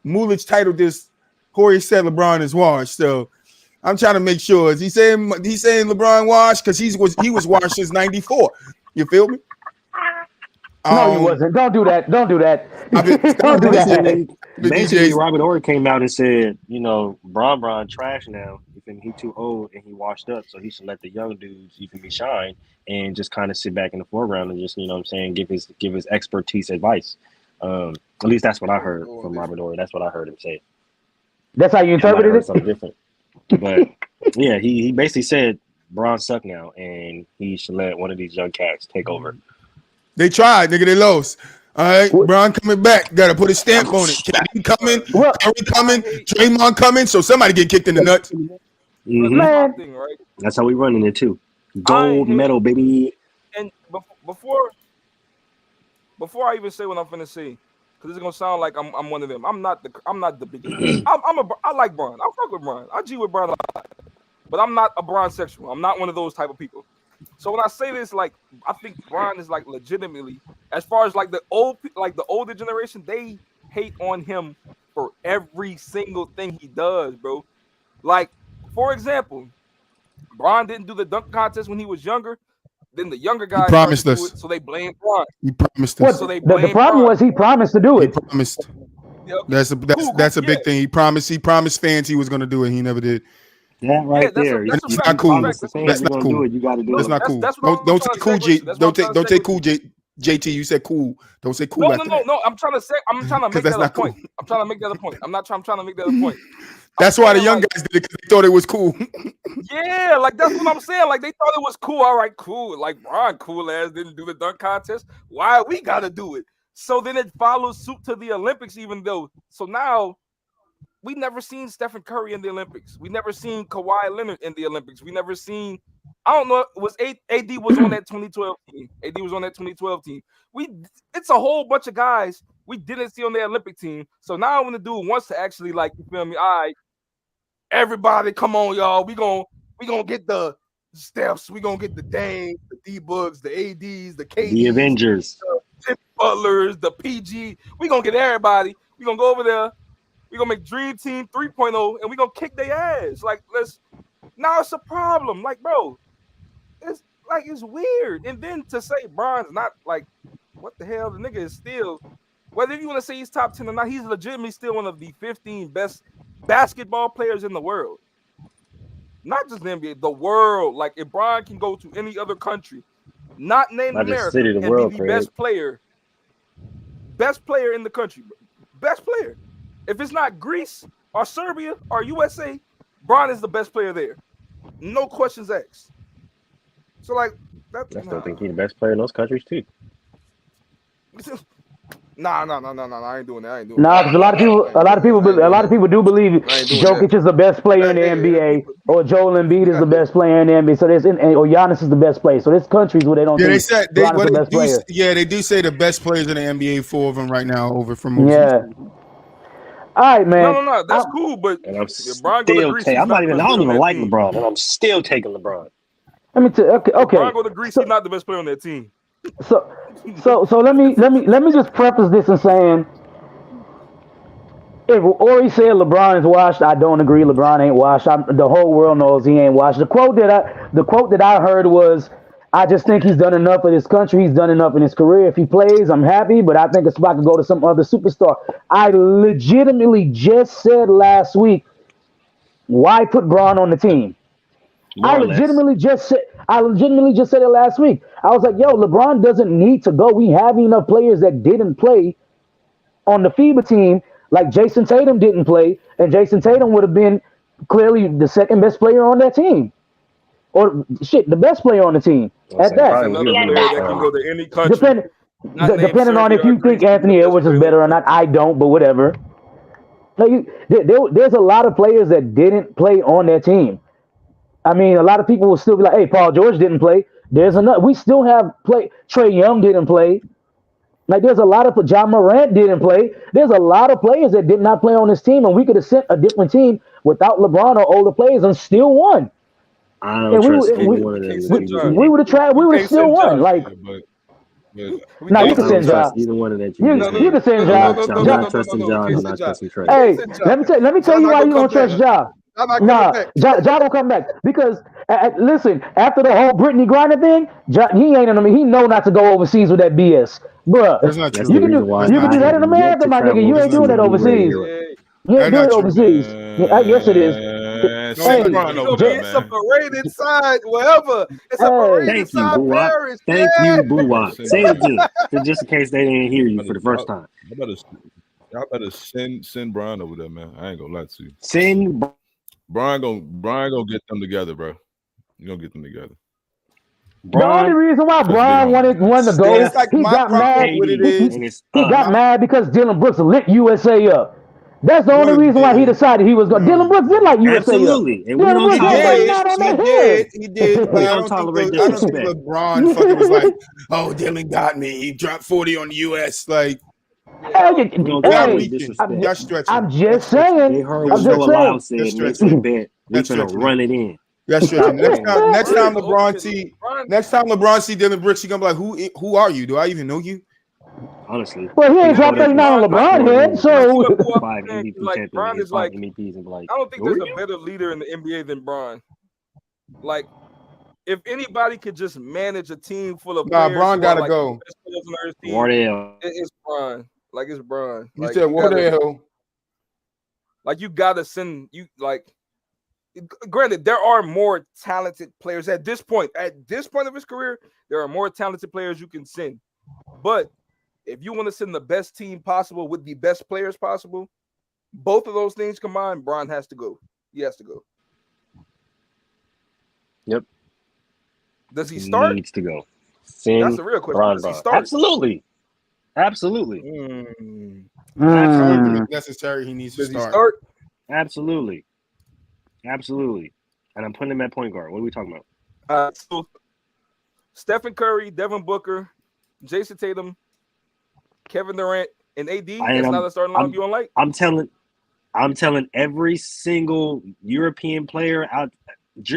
Mulich titled this. Horry said LeBron is washed. So I'm trying to make sure. Is he saying LeBron washed because he was washed since '94? You feel me? No, he wasn't. Don't do that. Don't do that. Don't do that. Basically, Robert Horry came out and said, you know, Bron trash now. He too old and he washed up, so he should let the young dudes be shine and just kind of sit back in the foreground and just, you know what I'm saying, give his expertise advice. At least that's what I heard from Robert Horry. That's what I heard him say. That's how you interpreted it? Something different. But yeah, he basically said Bron suck now and he should let one of these young cats take over. They tried, nigga. They lost. All right, Bron coming back. Got to put a stamp on it. KD coming, Curry coming, Draymond coming. So somebody get kicked in the nuts. Mm-hmm. Man. That's how we running it too. Gold medal, baby. And before I even say what I'm finna say, because it's gonna sound like I'm one of them. I'm not the biggest. I like Bron. I fuck with Bron. I G with Bron a lot, but I'm not a Bron sexual. I'm not one of those type of people. So when I say this, like, I think Bron is like legitimately, as far as like the older generation, they hate on him for every single thing he does, bro. Like, for example, Bron didn't do the dunk contest when he was younger. Then the younger guys promised us, so they blame Bron. He promised us. So they the problem was he promised to do it. He promised. That's a big thing. He promised fans he was going to do it. He never did. That right there. That's not cool. That's not cool. You got to do it. That's not cool. Don't take Cool J. Don't take Cool J. JT, you said cool. Don't say cool. No. I'm trying to make that a point. Cool. I'm trying to make that a point. I'm trying to make that a point. That's why the young guys did it, because they thought it was cool. Yeah, like that's what I'm saying. Like they thought it was cool. All right, cool. Like Bron, cool ass didn't do the dunk contest. Why we gotta do it? So then it follows suit to the Olympics, even though. So now we never seen Stephen Curry in the Olympics. We never seen Kawhi Leonard in the Olympics. We never seen. I don't know. Was AD was on that 2012 team? AD was on that 2012 team. It's a whole bunch of guys we didn't see on the Olympic team. So now when the dude wants to actually, like, you feel me? All right, everybody, come on, y'all. We gonna get the Stephs. We gonna get the Dame, the D-Books, the ADs, the KDs, the Avengers, the Tim Butlers, the PG. We gonna get everybody. We gonna go over there. We gonna make Dream Team 3.0, and we gonna kick their ass. Like, now it's a problem. Like, bro, it's weird. And then to say Bron's not, like, what the hell? The nigga is still, whether you want to say he's top 10 or not, he's legitimately still one of the 15 best basketball players in the world. Not just the NBA, the world. Like, if Bron can go to any other country, not named America, and be the best player in the country, best player. If it's not Greece or Serbia or USA, Bron is the best player there. No questions asked. So, like, I still think he's the best player in those countries too. Nah, I ain't doing that. Because a lot of people do believe Jokic is the best player in the NBA, or Joel Embiid is the best player in the NBA. So or Giannis is the best player. So there's countries where they don't. Yeah, think Giannis is the best player. Yeah, they do say the best players in the NBA. 4 of them right now over from Moses. Yeah. All right, man. No, that's cool, but and I'm I don't even like LeBron, and I'm still taking LeBron. Let me okay. LeBron go to Greece. He's not the best player on that team. So let me just preface this in saying, if Horry said LeBron is washed, I don't agree. LeBron ain't washed. The whole world knows he ain't washed. The quote that I heard was, I just think he's done enough for this country. He's done enough in his career. If he plays, I'm happy, but I think a spot could go to some other superstar. I legitimately just said last week, why put Bron on the team? I legitimately just said it last week. I was like, yo, LeBron doesn't need to go. We have enough players that didn't play on the FIBA team, like Jason Tatum didn't play, and Jason Tatum would have been clearly the second best player on that team. Or the best player on the team at that. Another player that can go to any country. Depending on if you think Anthony Edwards is better or not, I don't, but whatever. There's a lot of players that didn't play on their team. I mean, a lot of people will still be like, hey, Paul George didn't play. There's another. We still have play. Trae Young didn't play. Like, there's a lot of John Morant didn't play. There's a lot of players that did not play on this team, and we could have sent a different team without LeBron or older players and still won. I don't trust any one of them. We would have tried. We would have still won. Like, no, you can send Ja. Either one of that. You can send Ja. I'm not trusting Ja. I'm not trusting Trae. Hey, let me tell you why you don't trust Ja. Nah, Ja will come back because listen. After the whole Brittany Griner thing, he ain't. He know not to go overseas with that BS, bruh. That's not true. You can do that in America, my nigga. You ain't doing that overseas. You ain't doing it overseas. Yes, it is. Hey, it's a parade inside wherever. It's a parade inside Paris. Thank you, Boowop. Say it again, just in case they didn't hear you for the first time. Y'all better send Brian over there, man. I ain't gonna lie to you. Send Brian gonna get them together, bro. You gonna get them together. The only reason why Brian wanted to go, he got mad. He got mad because Dylan Brooks lit USA up. That's the only reason why he decided he was going. Dylan Brooks did like USA Absolutely. up. And we don't He did. But I don't think LeBron fucking was like, oh, Dylan got me. He dropped 40 on the US. Like, I'm just saying. They heard what Joe Lau said. They said, bet we're going to run it in. That's true. Next time LeBron see Dylan Brooks, he gonna be like, who are you? Do I even know you? Honestly, well, he ain't dropped 39 on LeBron head, so 5 MVP like Bron is like MVPs and like, I don't think there's a better leader in the NBA than Bron. Like, if anybody could just manage a team full of players, Bron gotta go. Wardell, it's Bron. Like, it's Bron. You said Wardell. Like, you gotta send you like. Granted, there are more talented players at this point. At this point of his career, there are more talented players you can send. But if you want to send the best team possible with the best players possible, both of those things combined, Bron has to go. He has to go. Yep. Does he start? Needs to go. That's a real question. Does he start? Absolutely. Absolutely. If necessary, he needs to start. Absolutely. Absolutely. And I'm putting him at point guard. What are we talking about? So Stephen Curry, Devin Booker, Jason Tatum, Kevin Durant, and AD. That's not the starting lineup you don't like? I'm telling every single European player out,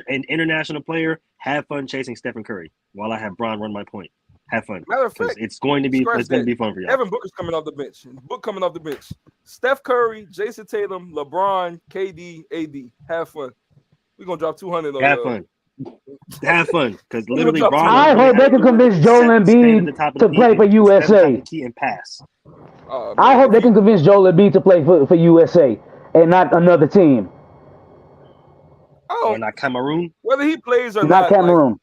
an international player, have fun chasing Stephen Curry while I have Bron run my point. Have fun. Matter of fact, it's going to be fun for y'all. Devin Booker's coming off the bench. Book coming off the bench. Steph Curry, Jason Tatum, LeBron, KD, AD. Have fun. We're gonna drop 200 on Have fun. Have fun. Because literally, I hope they can convince Joel Embiid to play for USA. And pass. I hope they can convince Joel Embiid to play for USA and not another team. Or not Cameroon. Whether he plays or not Cameroon.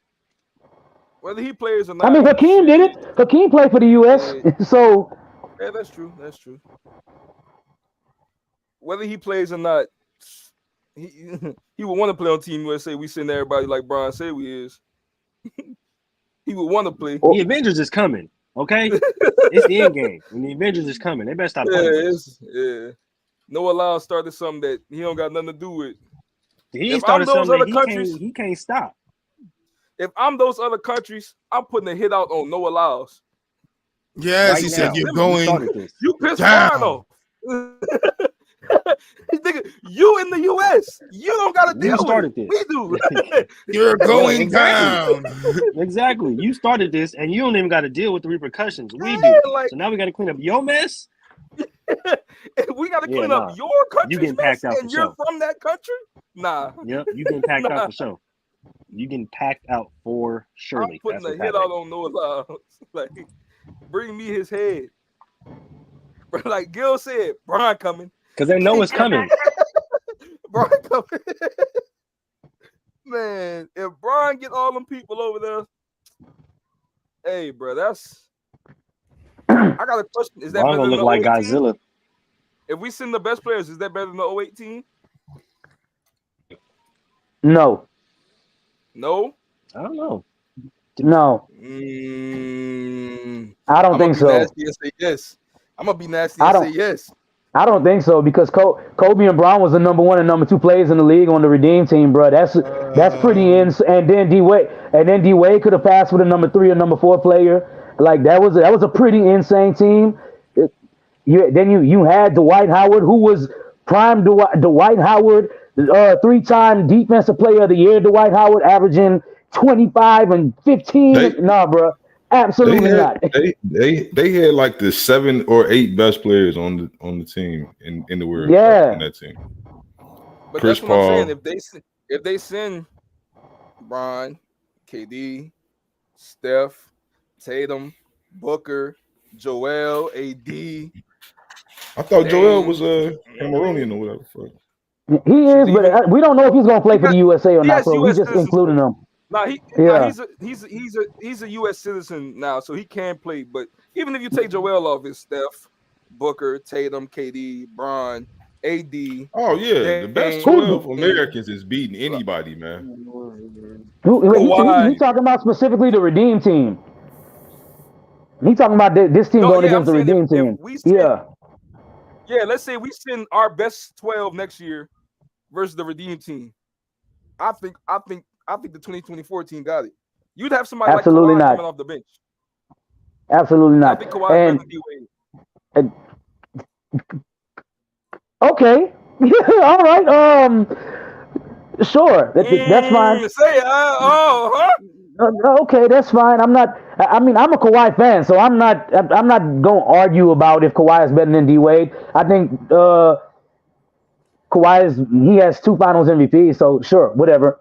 Whether he plays or not. I mean, Hakeem did it. Hakeem played for the U.S. So. Yeah, that's true. That's true. Whether he plays or not, he would want to play on Team USA. We send everybody like Bron said we is. He would want to play. The Avengers is coming. Okay, it's the end game. When the Avengers is coming, they better stop playing. Yeah. Noah Lyles started something that he don't got nothing to do with. He started something that he can't stop. If I'm those other countries, I'm putting a hit out on Noah Lyles. Yes, right he said you're going. You pissed Bron off. You in the U.S. You don't got to deal with it. We do. You're going down. Exactly. You started this, and you don't even got to deal with the repercussions. We do. So now we got to clean up your mess. We got to clean up your country's you getting packed out and you're from that country? Nah. Yep, you getting packed out for sure. You getting packed out for surely. I'm putting a hit out on Noah Lyles. Like, bring me his head. Like Gil said, Bron coming. Because they know it's coming. Bron coming. Man, if Bron get all them people over there, hey, bro, that's. I got a question. Is that Bron gonna look like Godzilla? If we send the best players, is that better than the 08 team? No. No? I don't know. No. I don't think so. Nasty and say yes. I'm gonna be nasty and say yes. I don't think so because Kobe and Bron was the number 1 and number 2 players in the league on the Redeem team, bro. That's pretty ins. And then D Wade could have passed with a number 3 or number 4 player. Like that was a pretty insane team. You had Dwight Howard, who was prime Dwight Howard, 3-time defensive player of the year. Dwight Howard averaging 25 and 15. Nah, bro. Absolutely not. They had like the 7 or 8 best players on the team in the world. Yeah, in that team. But Chris Paul. What I'm saying. If they send Bron, KD, Steph, Tatum, Booker, Joel, AD. I thought Joel was a Cameroonian or whatever. He is, but we don't know if he's gonna play for the USA or not. So we just including him. Nah, he's a U.S. citizen now, so he can play. But even if you take Joel off, it's Steph, Booker, Tatum, KD, Bron, AD. Oh yeah, the best 12 Americans is beating anybody, man. He's talking about specifically the Redeem team. He's talking about this team going against the Redeem team. Yeah, let's say we send our best 12 next year versus the Redeem team. I think the 2024 team got it. You'd have somebody absolutely like Kawhi not coming off the bench. Absolutely not. I think Kawhi doesn't D-Wade. Okay. All right. Sure. That's fine. Say okay, that's fine. I'm not. I mean, I'm a Kawhi fan, so I'm not gonna argue about if Kawhi is better than D Wade. I think Kawhi he has 2 Finals MVP, so sure, whatever.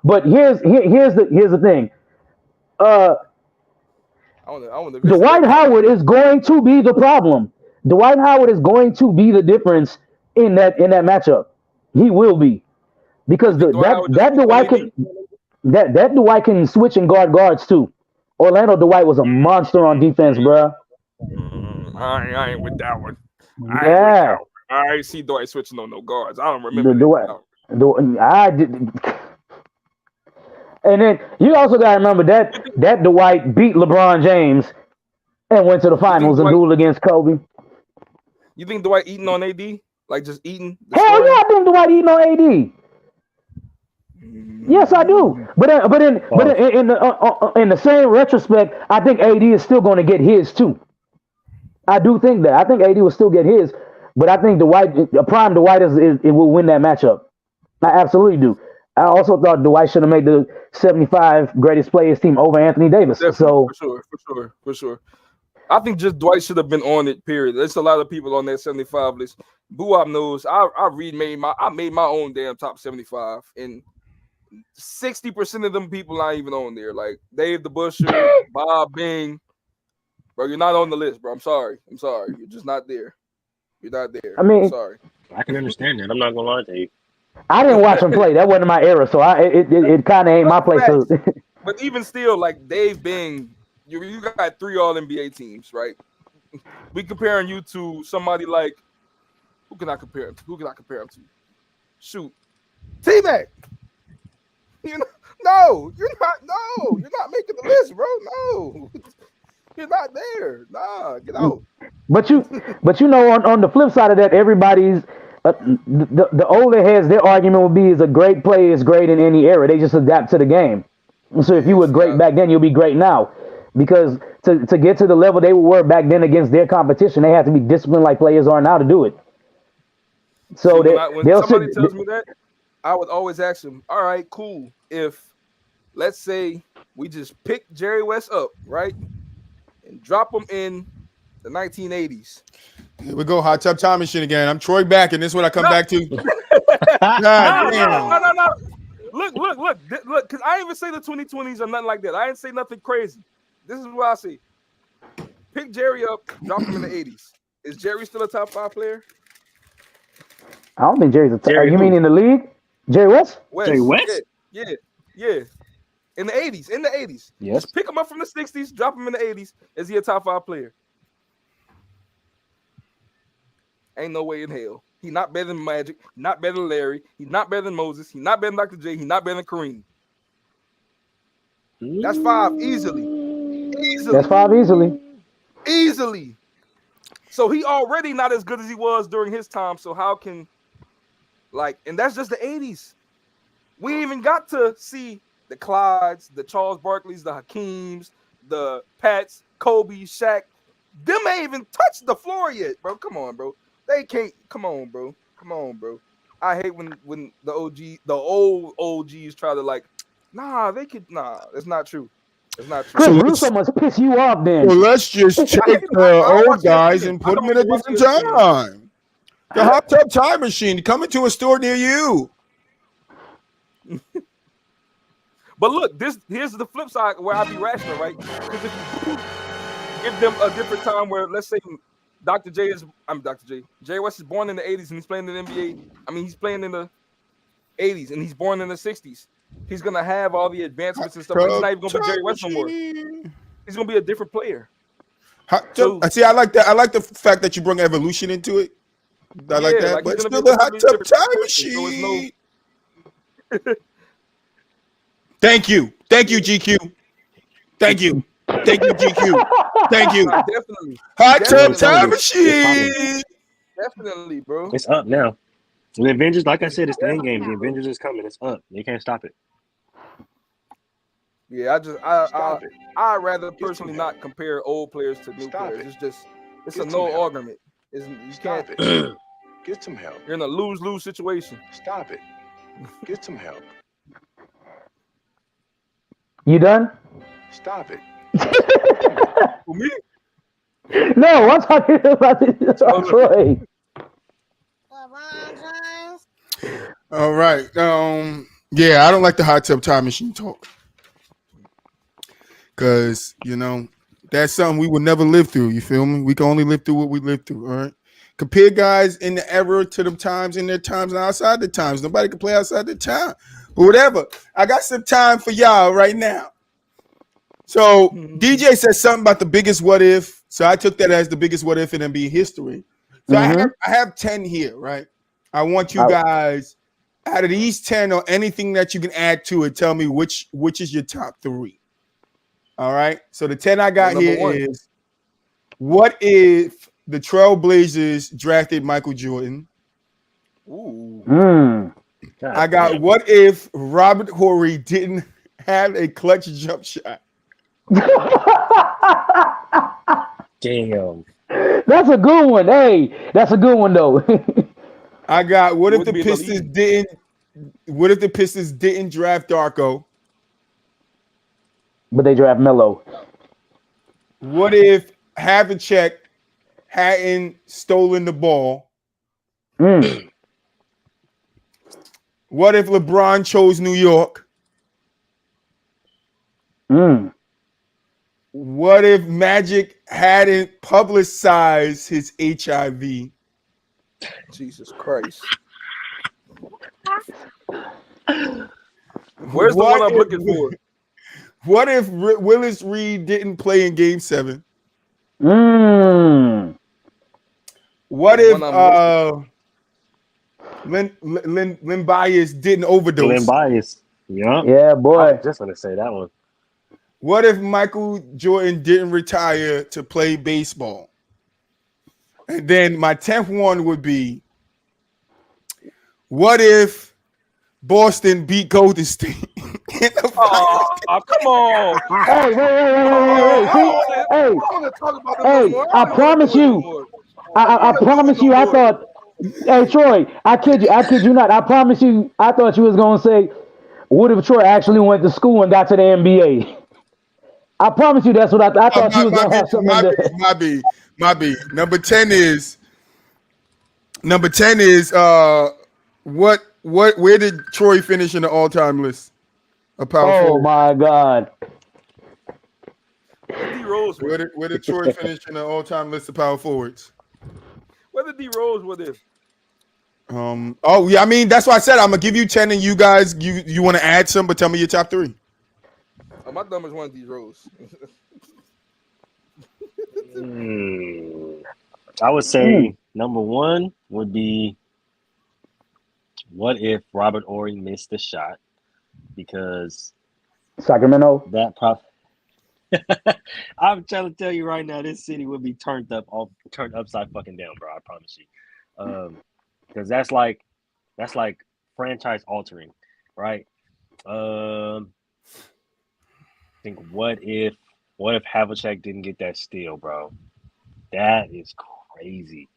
But here's the thing. Dwight Howard is going to be the problem. Dwight Howard is going to be the difference in that matchup. He will be, because that Dwight can switch and guards too, Orlando Dwight was a monster on defense, bro. I ain't with that one. Yeah. I ain't see Dwight switching on no guards. I don't remember I did. And then you also got to remember that Dwight beat LeBron James and went to the finals and dueled against Kobe. You think Dwight eating on AD? Like just eating? Hell yeah, I think Dwight eating on AD. Yes, I do. But in the same retrospect, I think AD is still going to get his too. I do think that. I think AD will still get his, but I think prime Dwight it will win that matchup. I absolutely do. I also thought Dwight should have made the 75 greatest players team over Anthony Davis. Definitely, for sure. I think just Dwight should have been on it. Period. There's a lot of people on that 75 list. Boowop knows. I made my own damn top 75, and 60% of them people not even on there. Like Dave the Busher, Bob Bing. Bro, you're not on the list, bro. I'm sorry. You're just not there. You're not there. I mean, I'm sorry. I can understand that. I'm not gonna lie to you. I didn't watch him play. That wasn't my era, so it kind of ain't my place. But even still, like Dave Bing, you got 3 All-NBA teams, right? We comparing you to somebody like who can I compare him to? Shoot, T-Mac. You're not making the list, bro. No. You're not there. Nah, get out. But you know, on the flip side of that, everybody's the older heads. Their argument would be is a great player is great in any era. They just adapt to the game. So if you were great back then, you'll be great now. Because to get to the level they were back then against their competition, they have to be disciplined like players are now to do it. So when somebody tells me that, I would always ask them, all right, cool. If let's say we just pick Jerry West up, right? And drop him in the 1980s. Here we go, hot tub time machine again. I'm Troy back, and this is what I come back to. No. Look, because I didn't even say the 2020s or nothing like that. I didn't say nothing crazy. This is what I say. Pick Jerry up, drop him in the 80s. Is Jerry still a top 5 player? I don't think Jerry's a top. You mean in the league? Jerry West? Jerry West? Yeah. In the 80s. Yes. Just pick him up from the 60s, drop him in the 80s. Is he a top 5 player? Ain't no way in hell. He's not better than Magic. Not better than Larry. He's not better than Moses. He's not better than Dr. J. He's not better than Kareem. That's 5 easily. That's 5 Easily. So he already not as good as he was during his time. So how can, and that's just the 80s. We even got to see the Clydes, the Charles Barkleys, the Hakeems, the Pats, Kobe, Shaq. Them ain't even touched the floor yet, bro. Come on, bro. They can't. Come on, bro. I hate when the old OGs try to it's not true. It's not true. Chris Russo must piss you off then. Well, let's just take the old guys and put them in a different time. The hot tub time machine coming to a store near you. But look, here's the flip side where I be rational, right? Because if you give them a different time where, let's say, Jerry West is born in the 80s and he's playing in the NBA. I mean, he's playing in the 80s and he's born in the 60s. He's gonna have all the advancements and stuff. But he's not even gonna be Jerry West no more. He's gonna be a different player. See, I like that. I like the fact that you bring evolution into it. I like that. But it's still the hot tub time machine. Thank you, GQ. Thank you, GQ. Thank you. Definitely. Hot tub time machine. Definitely, bro. It's up now. The Avengers, like I said, it's the end game. The Avengers is coming. It's up. They can't stop it. Yeah, I rather personally not compare old players to new players. It's a no argument. You can't Get some help. You're in a lose-lose situation. Stop it. Get some help. You done? Stop it. For me? No, I'm talking about Troy. All right. Yeah, I don't like the hot tub time machine talk. Because, that's something we will never live through. You feel me? We can only live through what we live through. All right. Compare guys in the era to them times in their times and outside the times. Nobody can play outside the time. But whatever. I got some time for y'all right now. So DJ said something about the biggest what if. So I took that as the biggest what if in NBA history. So I have 10 here, right? I want you guys out of these 10 or anything that you can add to it, tell me which is your top 3. All right. So the 10 I got here is what if the Trailblazers drafted Michael Jordan? Ooh. I got what if Robert Horry didn't have a clutch jump shot? Damn. That's a good one. Hey, that's a good one though. I got what if the Pistons didn't draft Darko? But they draft Melo. What if Havlicek hadn't stolen the ball? What if LeBron chose New York? What if Magic hadn't publicized his HIV? Jesus Christ. Where's the one I'm looking for? What if Willis Reed didn't play in Game 7? What if Len Bias didn't overdose? Len Bias. Yeah. Yeah, boy. I was just gonna say that one. What if Michael Jordan didn't retire to play baseball? And then my 10th one would be, what if Boston beat Golden State? Come on. Hey, I promise you. I promise you, I thought, hey, Troy, I kid you not. I promise you, I thought you was going to say, what if Troy actually went to school and got to the NBA? I promise you that's what I thought you was going to have something in there. My B. Number 10 is where did Troy finish in the all-time list of power forward? My God. Where did Troy finish in the all-time list of power forwards? Where did D Rose with this? Oh yeah, I mean that's why I said I'm gonna give you 10 and you guys you want to add some, but tell me your top 3. Oh, my dumbest one, D Rose. I would say number 1 would be what if Robert Horry missed the shot because Sacramento. That I'm trying to tell you right now, this city would be turned upside fucking down, bro. I promise you, because that's like franchise altering, right? I think what if Havlicek didn't get that steal, bro? That is crazy.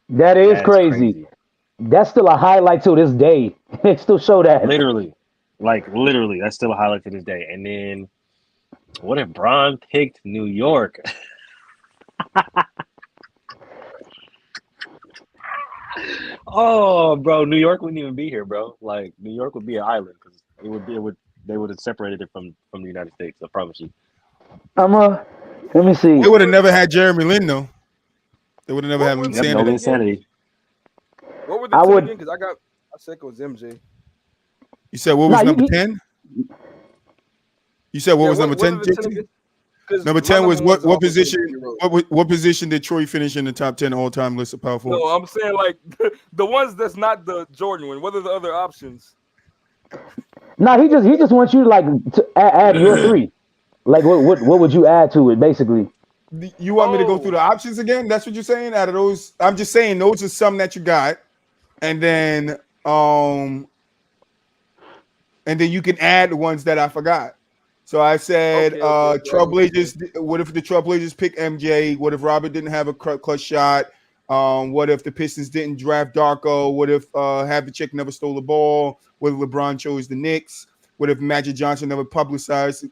That is crazy. That's still a highlight to this day. They still show that. Literally, that's still a highlight to this day. And then, what if Bron picked New York? Oh, bro, New York wouldn't even be here, bro. Like New York would be an island because they would have separated it from the United States. I promise you. Let me see. They would have never had Jeremy Lin though. They would have never had Insanity. No Insanity. What were the 10 again? Because I said it was MJ. You said what was number 10? You said what was number 10? Number 10 was what position? What position did Troy finish in the top 10 all-time list of power forwards? No, I'm saying like the ones that's not the Jordan one. What are the other options? No, he just wants you to add your 3. Like what would you add to it, basically? You want me to go through the options again? That's what you're saying? Out of those, I'm just saying those are some that you got, and then you can add the ones that I forgot. So I said Trailblazers. What if the Trailblazers pick MJ? What if Robert didn't have a clutch shot? What if the Pistons didn't draft Darko? What if Havlicek never stole the ball? What if LeBron chose the Knicks? What if Magic Johnson never publicized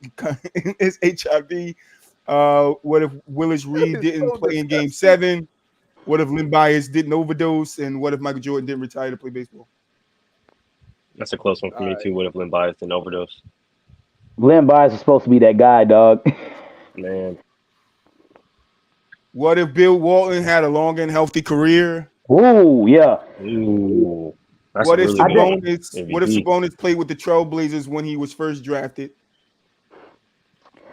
his HIV? What if Willis Reed didn't play in Game 7? What if Len Bias didn't overdose? And what if Michael Jordan didn't retire to play baseball? That's a close one for me too. What if Len Bias didn't overdose? Len Bias is supposed to be that guy, dog. Man. What if Bill Walton had a long and healthy career? Ooh, yeah. Ooh. What if Sabonis played with the Trailblazers when he was first drafted?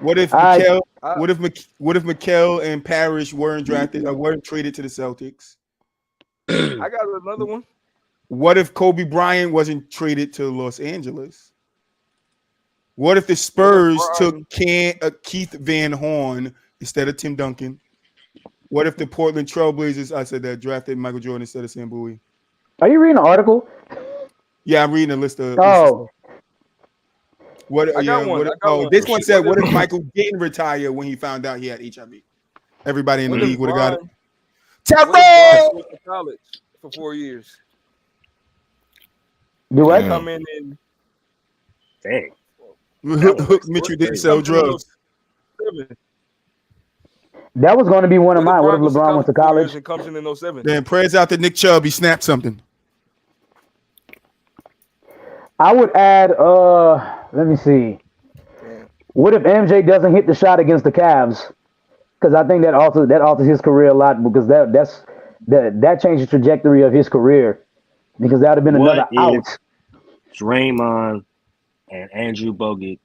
What if Mikal and Parrish weren't drafted or weren't traded to the Celtics? I got another one. What if Kobe Bryant wasn't traded to Los Angeles? What if the Spurs took Keith Van Horn instead of Tim Duncan? What if the Portland Trailblazers, I said that, drafted Michael Jordan instead of Sam Bowie? Are you reading an article? Yeah, I'm reading a list of. Oh. This one said, what if Michael didn't retire when he found out he had HIV? Everybody in the league would have got it. Terrell! College for 4 years. Do what? Come in and dang. Mitchell didn't sell drugs. That was going to be one of mine. What if LeBron went to college? And comes in 07. Then prayers out to Nick Chubb. He snapped something. I would add, let me see. What if MJ doesn't hit the shot against the Cavs? Because I think that alters his career a lot, because that changed the trajectory of his career. Because that would have been another out. Draymond and Andrew Bogut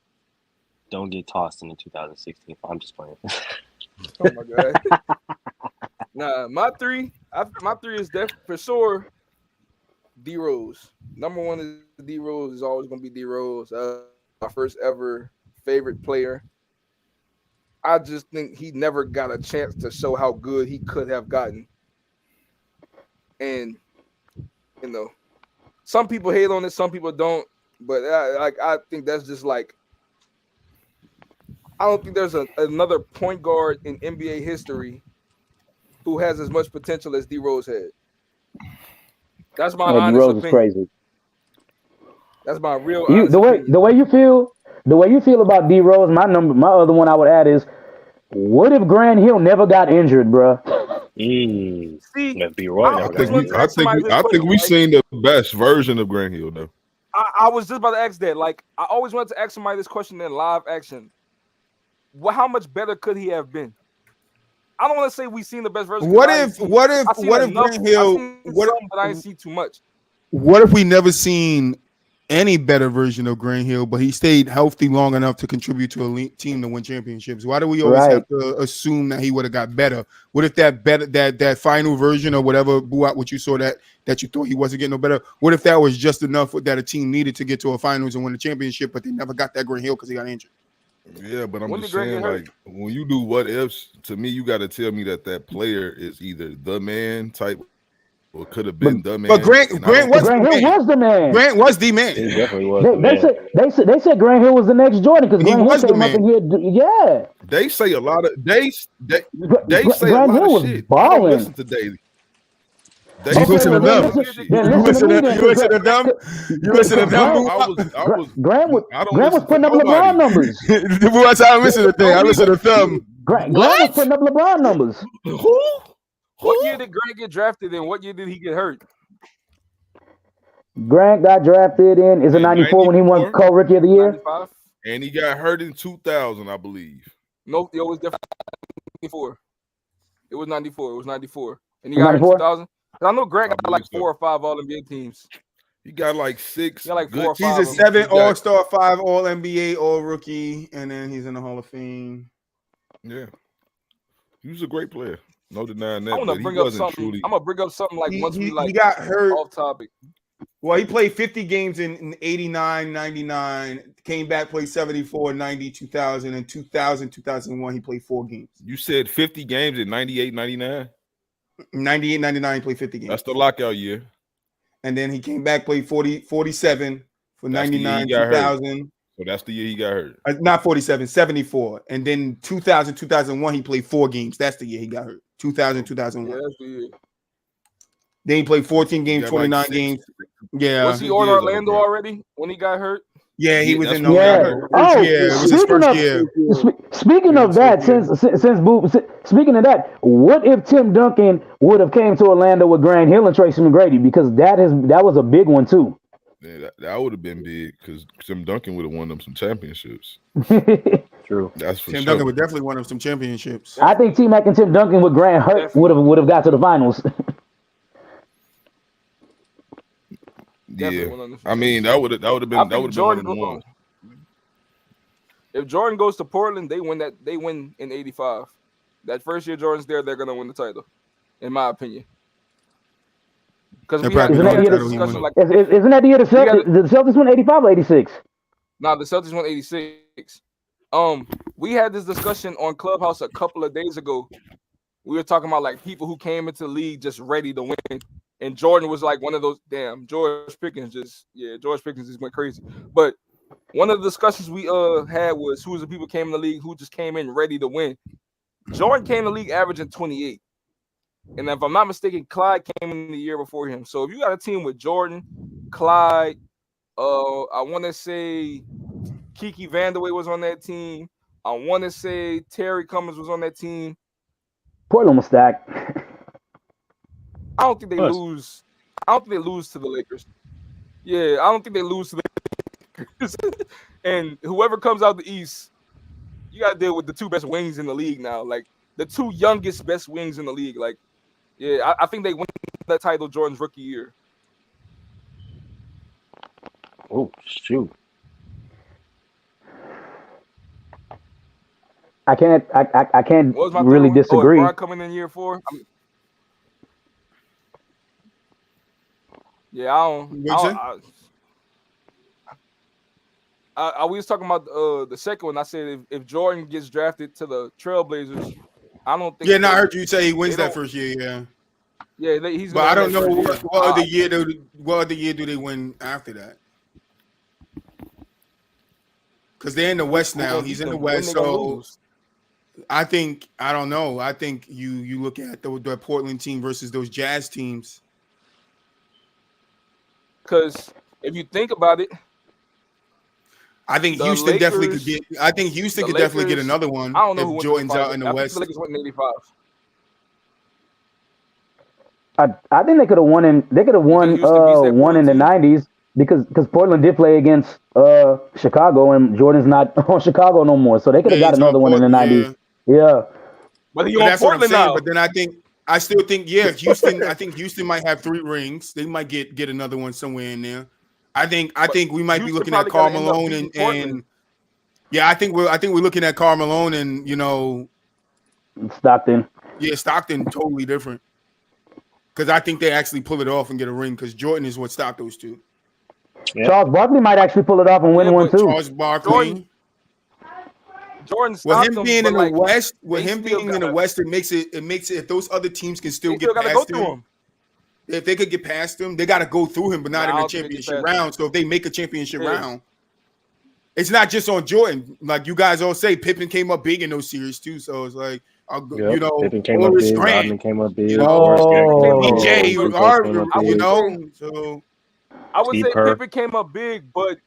don't get tossed in the 2016. I'm just playing. Oh my god. Nah, my three is definitely for sure. D Rose. Number one is D Rose. Is always gonna be D Rose. My first ever favorite player. I just think he never got a chance to show how good he could have gotten. And you know, some people hate on it, some people don't. But I think that's just like, I don't think there's another point guard in NBA history who has as much potential as D Rose had. That's my honest D Rose opinion. is crazy. That's my real the way you feel about D Rose. My other one I would add is, what if Grant Hill never got injured, bro? See, I think we've seen the best version of Grant Hill though. I was just about to ask that. Like, I always wanted to ask somebody this question in live action. How much better could he have been? I don't want to say we've seen the best version. What if Grant Hill? But I didn't see too much. What if we never seen any better version of Grant Hill, but he stayed healthy long enough to contribute to a team to win championships? Why do we always have to assume that he would have got better? What if that final version or whatever, Boowop, what you saw that you thought he wasn't getting no better? What if that was just enough that a team needed to get to a finals and win the championship, but they never got that Grant Hill because he got injured? Yeah, but I'm just saying, like, when you do what ifs, to me, you got to tell me that player is either the man type or could have been the man. But Grant was the man. Grant was the man. He definitely was. They said Grant Hill was the next Jordan because Grant Hill came up and he had, They say a lot of they say Grant a lot Hill of was shit. balling. I don't listen to Daily. You listen to them. You listen to them. Grant was putting up LeBron numbers. That's how I listen to things. I listen to them. Grant was putting up LeBron numbers. Who? What year did Grant get drafted and what year did he get hurt? Grant got drafted in 94 when he won co-rookie of the year. 95? And he got hurt in 2000, I believe. Nope, it was definitely 94. It was 94. It was 94. And he got hurt in 2000. I know Grant got like 4 or 5 All-NBA teams. He got like 6. He got like 4 or 5. He's a 7 All-Star, 5 All-NBA, All-Rookie, and then he's in the Hall of Fame. Yeah. He was a great player. No denying that. I'm gonna bring up something like once we he got hurt off topic. Well, he played 50 games in 89, 99, came back, played 74, 90, 2000, and 2000, 2001, he played 4 games. You said 50 games in 98, 99? 98, 99, he played 50 games. That's the lockout year. And then he came back, played 47 for 99, 2000. So that's the year he got hurt. Not 47, 74. And then 2000, 2001, he played 4 games. That's the year he got hurt. 2000, 2001. Yeah, that's the year. Then he played 14 games, 29 games. Yeah. Was he on Orlando already when he got hurt? Yeah, he was in Orlando. It was his first year. Speaking of that, speaking of that, what if Tim Duncan would have came to Orlando with Grant Hill and Tracy McGrady? Because that was a big one too. Yeah, that would have been big because Tim Duncan would have won them some championships. True. That's for Tim sure. Duncan would definitely won them some championships. I think T-Mac and Tim Duncan with Grant hurt would have got to the finals. Yeah, I mean that would have been number one. If Jordan goes to Portland, they win in 85. That first year Jordan's there, they're gonna win the title, in my opinion. Because isn't that the year the Celtics won 85 or 86? No, the Celtics won 86. We had this discussion on Clubhouse a couple of days ago. We were talking about like people who came into the league just ready to win, and Jordan was like one of those. Damn, George Pickens just went crazy. But one of the discussions we had was who was the people came in the league who just came in ready to win. Jordan came in the league averaging 28. And if I'm not mistaken, Clyde came in the year before him. So if you got a team with Jordan, Clyde, I want to say Kiki Vandeweghe was on that team. I want to say Terry Cummings was on that team. Portland was stacked. I don't think they lose. I don't think they lose to the Lakers. Yeah, I don't think they lose to the Lakers. And whoever comes out the East, you got to deal with the two best wings in the league now. Like the two youngest best wings in the league. Like, yeah, I think they win that title Jordan's rookie year. Oh, shoot. I can't really disagree. LeBron coming in year 4. Yeah, we was talking about the second one. I said if Jordan gets drafted to the Trailblazers, I don't think. Yeah, I heard you say he wins that first year. Yeah. Yeah, he's. But I don't know what other year do they win after that? Because they're in the West now. He's in the West, so I don't know. I think you look at the Portland team versus those Jazz teams. Because if you think about it, I think Houston definitely could get. I think Houston could definitely get another one. I don't know if Jordan's out in the West. The Lakers went in 85. I think they could have won in. They could have won one in the 90s because Portland did play against Chicago and Jordan's not on Chicago no more, so they could have got another one in the 90s. Yeah. But he's on Portland now. But then I still think Houston. I think Houston might have 3 rings. They might get another one somewhere in there. I think we might be looking at Karl Malone and yeah, I think we're looking at Karl Malone and Stockton. Yeah, Stockton totally different. Because I think they actually pull it off and get a ring because Jordan is what stopped those two. Yeah. Charles Barkley might actually pull it off and win one too. Charles Barkley. Jordan with him being in the West, it makes it if those other teams can still get past him. If they could get past him, they got to go through him, but not in the championship round. So if they make a championship round, it's not just on Jordan. Like you guys all say, Pippen came up big in those series too. So it's like, Pippen came up big, Rodman came up big. DJ, so I would say Pippen came up big, but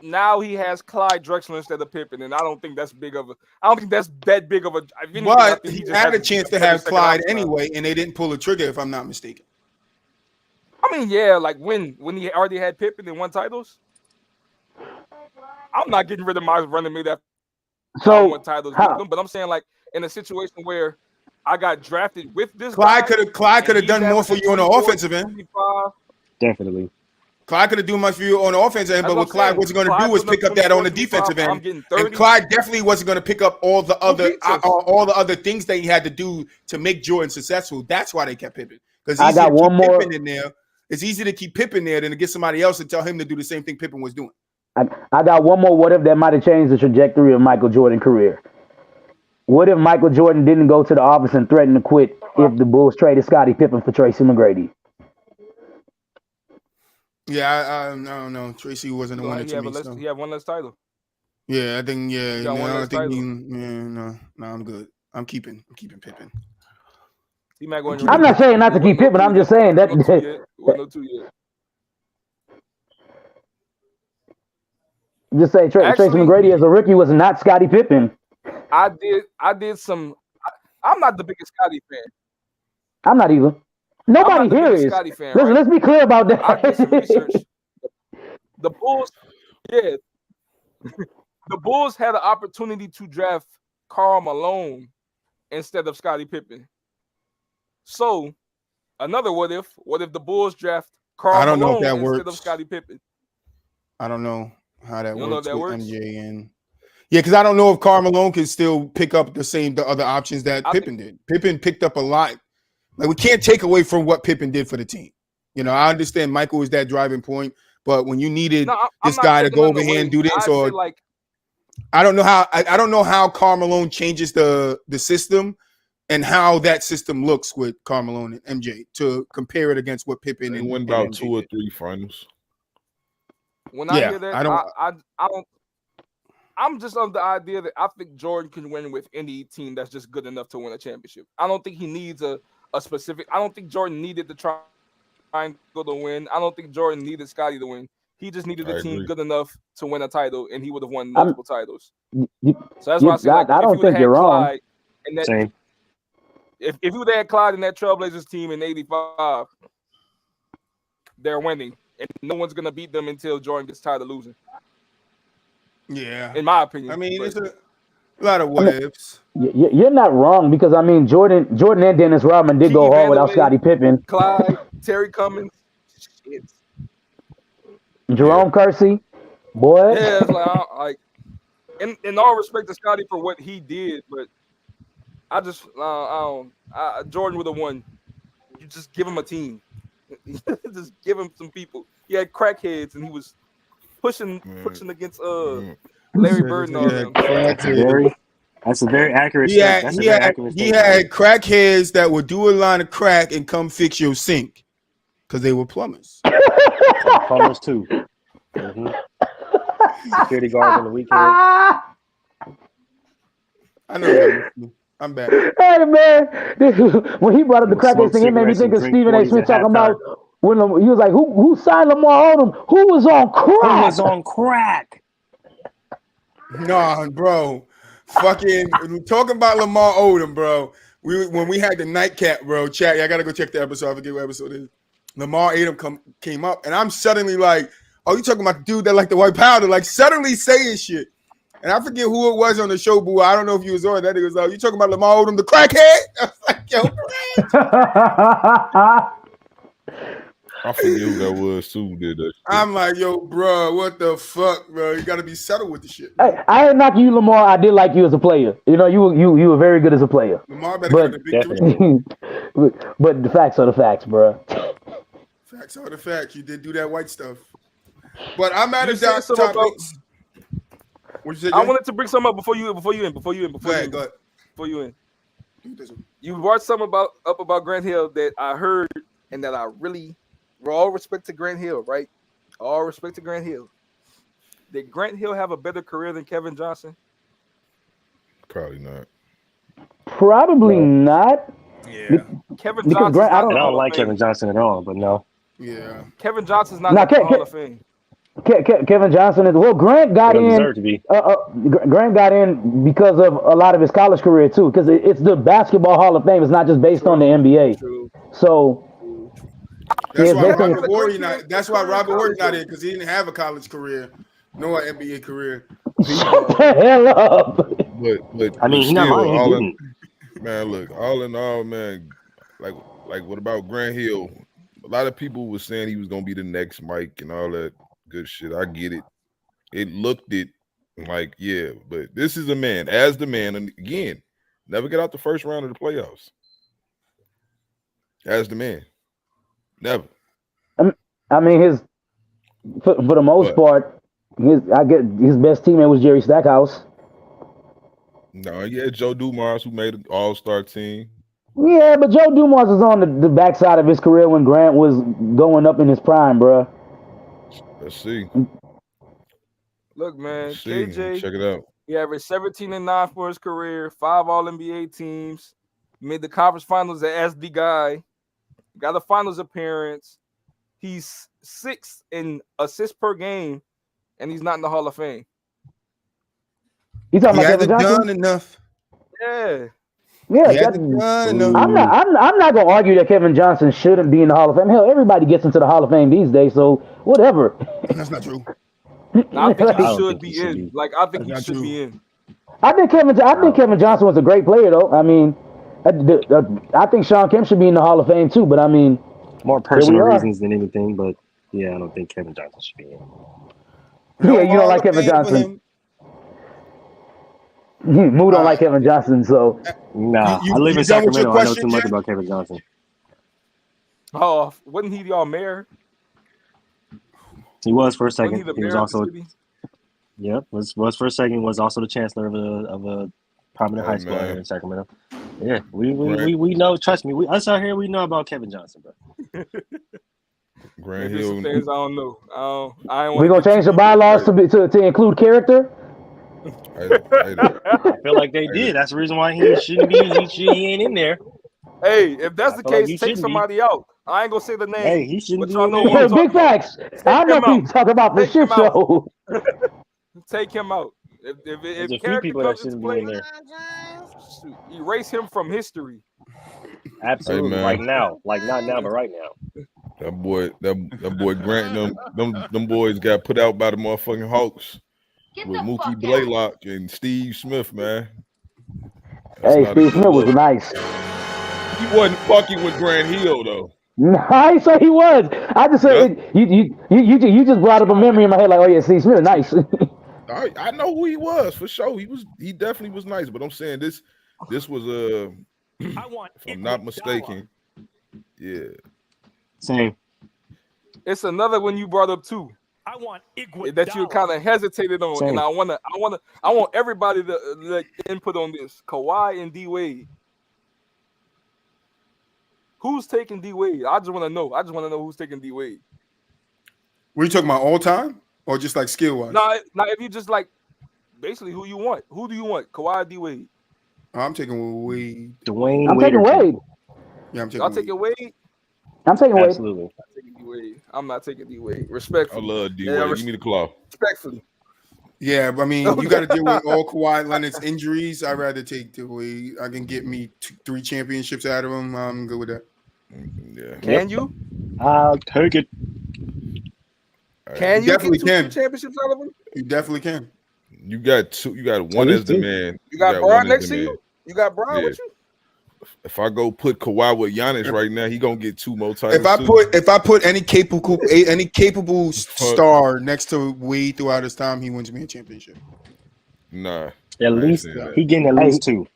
now he has Clyde Drexler instead of Pippen, and I don't think that's big of a. I don't think that's that big of a. But he had a chance to have Clyde anyway, and they didn't pull the trigger, if I'm not mistaken. I mean, yeah, like when he already had Pippen and won titles. I'm not getting rid of my running mate after I won titles with them, but I'm saying like in a situation where I got drafted with this Clyde could have done more for you on the offensive end. Definitely. Clyde could have done much for you on the offensive end, but what Clyde wasn't going to do was pick up that on the defensive end. And Clyde definitely wasn't going to pick up all the other things that he had to do to make Jordan successful. That's why they kept Pippen. Because I got one more Pippen in there. It's easy to keep Pippen there than to get somebody else and tell him to do the same thing Pippen was doing. I got one more what if that might have changed the trajectory of Michael Jordan's career. What if Michael Jordan didn't go to the office and threaten to quit if the Bulls traded Scottie Pippen for Tracy McGrady? Yeah, I don't know. Tracy wasn't the one to me. He had one less title. Yeah, I think I'm good. I'm keeping Pippen. I'm not saying not to keep Pippen. I'm just saying that. Just say Tracy McGrady as a rookie was not Scottie Pippen. I did some. I'm not the biggest Scottie fan. I'm not either. Nobody here is. Fan, right? Let's be clear about that. I did some research. The Bulls, the Bulls had an opportunity to draft Karl Malone instead of Scottie Pippen. So, another what if the Bulls draft Karl Malone instead of Scottie Pippen? I don't know how that works with MJ and Yeah, because I don't know if Karl Malone can still pick up the other options that Pippen did. Pippen picked up a lot. Like, we can't take away from what Pippen did for the team. You know, I understand Michael is that driving point, but when you needed this guy to go over here and do this, or like, I don't know how Karl Malone changes the system and how that system looks with Karl Malone and MJ to compare it against what Pippen and win about 2 or 3 finals. When I hear that, I don't. I'm just of the idea that I think Jordan can win with any team that's just good enough to win a championship. I don't think he needs a specific. I don't think Jordan needed the triangle to win. I don't think Jordan needed Scottie to win. He just needed a team good enough to win a title, and he would have won multiple titles. So that's why I say, like, I don't think you're wrong. Same. If you would have had Clyde in that Trailblazers team in '85, they're winning, and no one's gonna beat them until Jordan gets tired of losing. Yeah, in my opinion. I mean, it's a lot of what ifs. You're not wrong, because I mean, Jordan and Dennis Rodman did go hard without Scottie Pippen. Clyde, Terry Cummings, shit. Jerome Kersey, boy. Yeah, it's like in all respect to Scottie for what he did, but I just Jordan would have won. You just give him a team, just give him some people. He had crackheads, and he was pushing against Larry Bird and all them. That's a very accurate He had crackheads that would do a line of crack and come fix your sink because they were plumbers. Plumbers too. Mm-hmm. Security guards on the weekend. I know that. I'm back. Hey man, when he brought up the crackheads thing, it made me think of Stephen A. Smith talking about when he was like, "Who signed Lamar Odom? Who was on crack? Who was on crack?" Nah, bro. Fucking talking about Lamar Odom, bro. When we had the nightcap, bro. Chat. I gotta go check the episode. I forget what episode it is. Lamar Odom came up, and I'm suddenly like, "Oh, you talking about the dude that like the white powder?" Like suddenly saying shit. And I forget who it was on the show, boo. I don't know if you was on that. It was like, "You talking about Lamar Odom, the crackhead?" I was like, "Yo, I forget who that was too. Who did that? I'm like, "Yo, bro, what the fuck, bro? You gotta be settled with the shit." Hey, I ain't knocking you, Lamar. I did like you as a player. You know, you were very good as a player. Lamar better get a big three. But the facts are the facts, bro. Facts are the facts. You did do that white stuff. But I'm at a topics. What you say, I wanted to bring something up before you end. Go ahead. You brought something about Grant Hill that I heard, and that I really, with all respect to Grant Hill, right? All respect to Grant Hill. Did Grant Hill have a better career than Kevin Johnson? Probably not. Probably not. Yeah. Kevin Johnson. I don't like Kevin Johnson at all, but no. Yeah. Kevin Johnson's not in the Hall of Fame. Kevin Johnson is Grant got in. Grant got in because of a lot of his college career too, because it's the Basketball Hall of Fame. It's not just based on the NBA. True. So that's why Robert Horry not. That's why Robert Horry not in, because he didn't have a college career, nor an NBA career. Shut the hell up. But I mean, he's not lying. Man, look, all in all, man, like what about Grant Hill? A lot of people were saying he was gonna be the next Mike and all that good shit. I get it. It looked like, yeah, but this is a man, as the man, and again, never get out the first round of the playoffs. As the man. Never. I mean, for the most part, his best teammate was Jerry Stackhouse. No, he had Joe Dumars, who made an all-star team. Yeah, but Joe Dumars was on the backside of his career when Grant was going up in his prime, bro. Let's see. Look, man, KJ, check it out. He averaged 17-9 for his career, 5 All-NBA teams, made the conference finals as the guy, got a finals appearance. He's 6th in assists per game, and he's not in the Hall of Fame. You talking about Kevin Johnson? Done enough. Yeah. Yeah, I'm not gonna argue that Kevin Johnson shouldn't be in the Hall of Fame. Hell, everybody gets into the Hall of Fame these days, so whatever. That's not true. I think he should be in. Like, I think he should be in. I think Kevin Johnson was a great player, though. I mean, I think Sean Kemp should be in the Hall of Fame too. But I mean, more personal reasons than anything. But yeah, I don't think Kevin Johnson should be in. Yeah, you don't like Kevin Johnson. Moo don't like Kevin Johnson, so Nah, You I live in done with your Sacramento. I know question, too much Jay? about Kevin Johnson. Oh, wasn't he y'all mayor? He was for a Wasn't second. he the He was mayor of the also city? was for a second. He was also the chancellor of a prominent high school out here in Sacramento. Yeah, we know. Trust me, us out here we know about Kevin Johnson, bro. Grant There's some Hill. things I don't know. I ain't we gonna change the bylaws to include character. I feel like they did. That's the reason why he shouldn't be. He ain't in there. Hey, if that's the feel like case, he take shouldn't somebody out. I ain't gonna say the name. Hey, he shouldn't but be y'all in know there. who I'm talking Big facts. about. I know Take him who you out. talk about the Take shit him out. show. Take him out. There's If a few character people that comes into shouldn't be play, in there. shoot, erase him from history. Absolutely, man. right now, like not now, but right now. That boy Grant, them boys got put out by the motherfucking Hawks with Mookie Blaylock and Steve Smith, man. That's Hey, not a Steve good Smith was look. nice. He wasn't fucking with Grant Hill though. I say he was. I just said you just brought up a memory in my head. Like, oh yeah, Steve Smith, nice. I know who he was for sure. He definitely was nice, but I'm saying this was if I'm not mistaken, yeah. Same. It's another one you brought up too. I want that you kind of hesitated on, Same. and I want everybody to like input on this. Kawhi and D Wade. Who's taking D Wade? I just want to know. I just want to know who's taking D Wade. Were you talking about all time or just like skill wise? Now, if you just like basically who you want. Who do you want? Kawhi or D Wade? I'm taking Wade. Dwayne. I'm taking Wade. Yeah, I'm taking Y'all Wade. taking Wade? I'm taking Wade. Absolutely. I'm taking D Wade. I'm not taking D Wade. Respectfully. I love D Wade. Give me the claw. Respectfully. Yeah, but I mean, you got to deal with all Kawhi Leonard's injuries. I'd rather take the Wade. I can get me 3 championships out of him. I'm good with that. Yeah. Can you? I'll take it. Can you definitely get 2 can. championships out of him? You definitely can. You got 2. You got one as the man. You got Bron next to you? You got Bron with you? If I go put Kawhi with Giannis right now, he gonna get 2 more titles. If I put any capable star next to Wade throughout his time, he wins me a championship. Nah. At least he getting at least 2.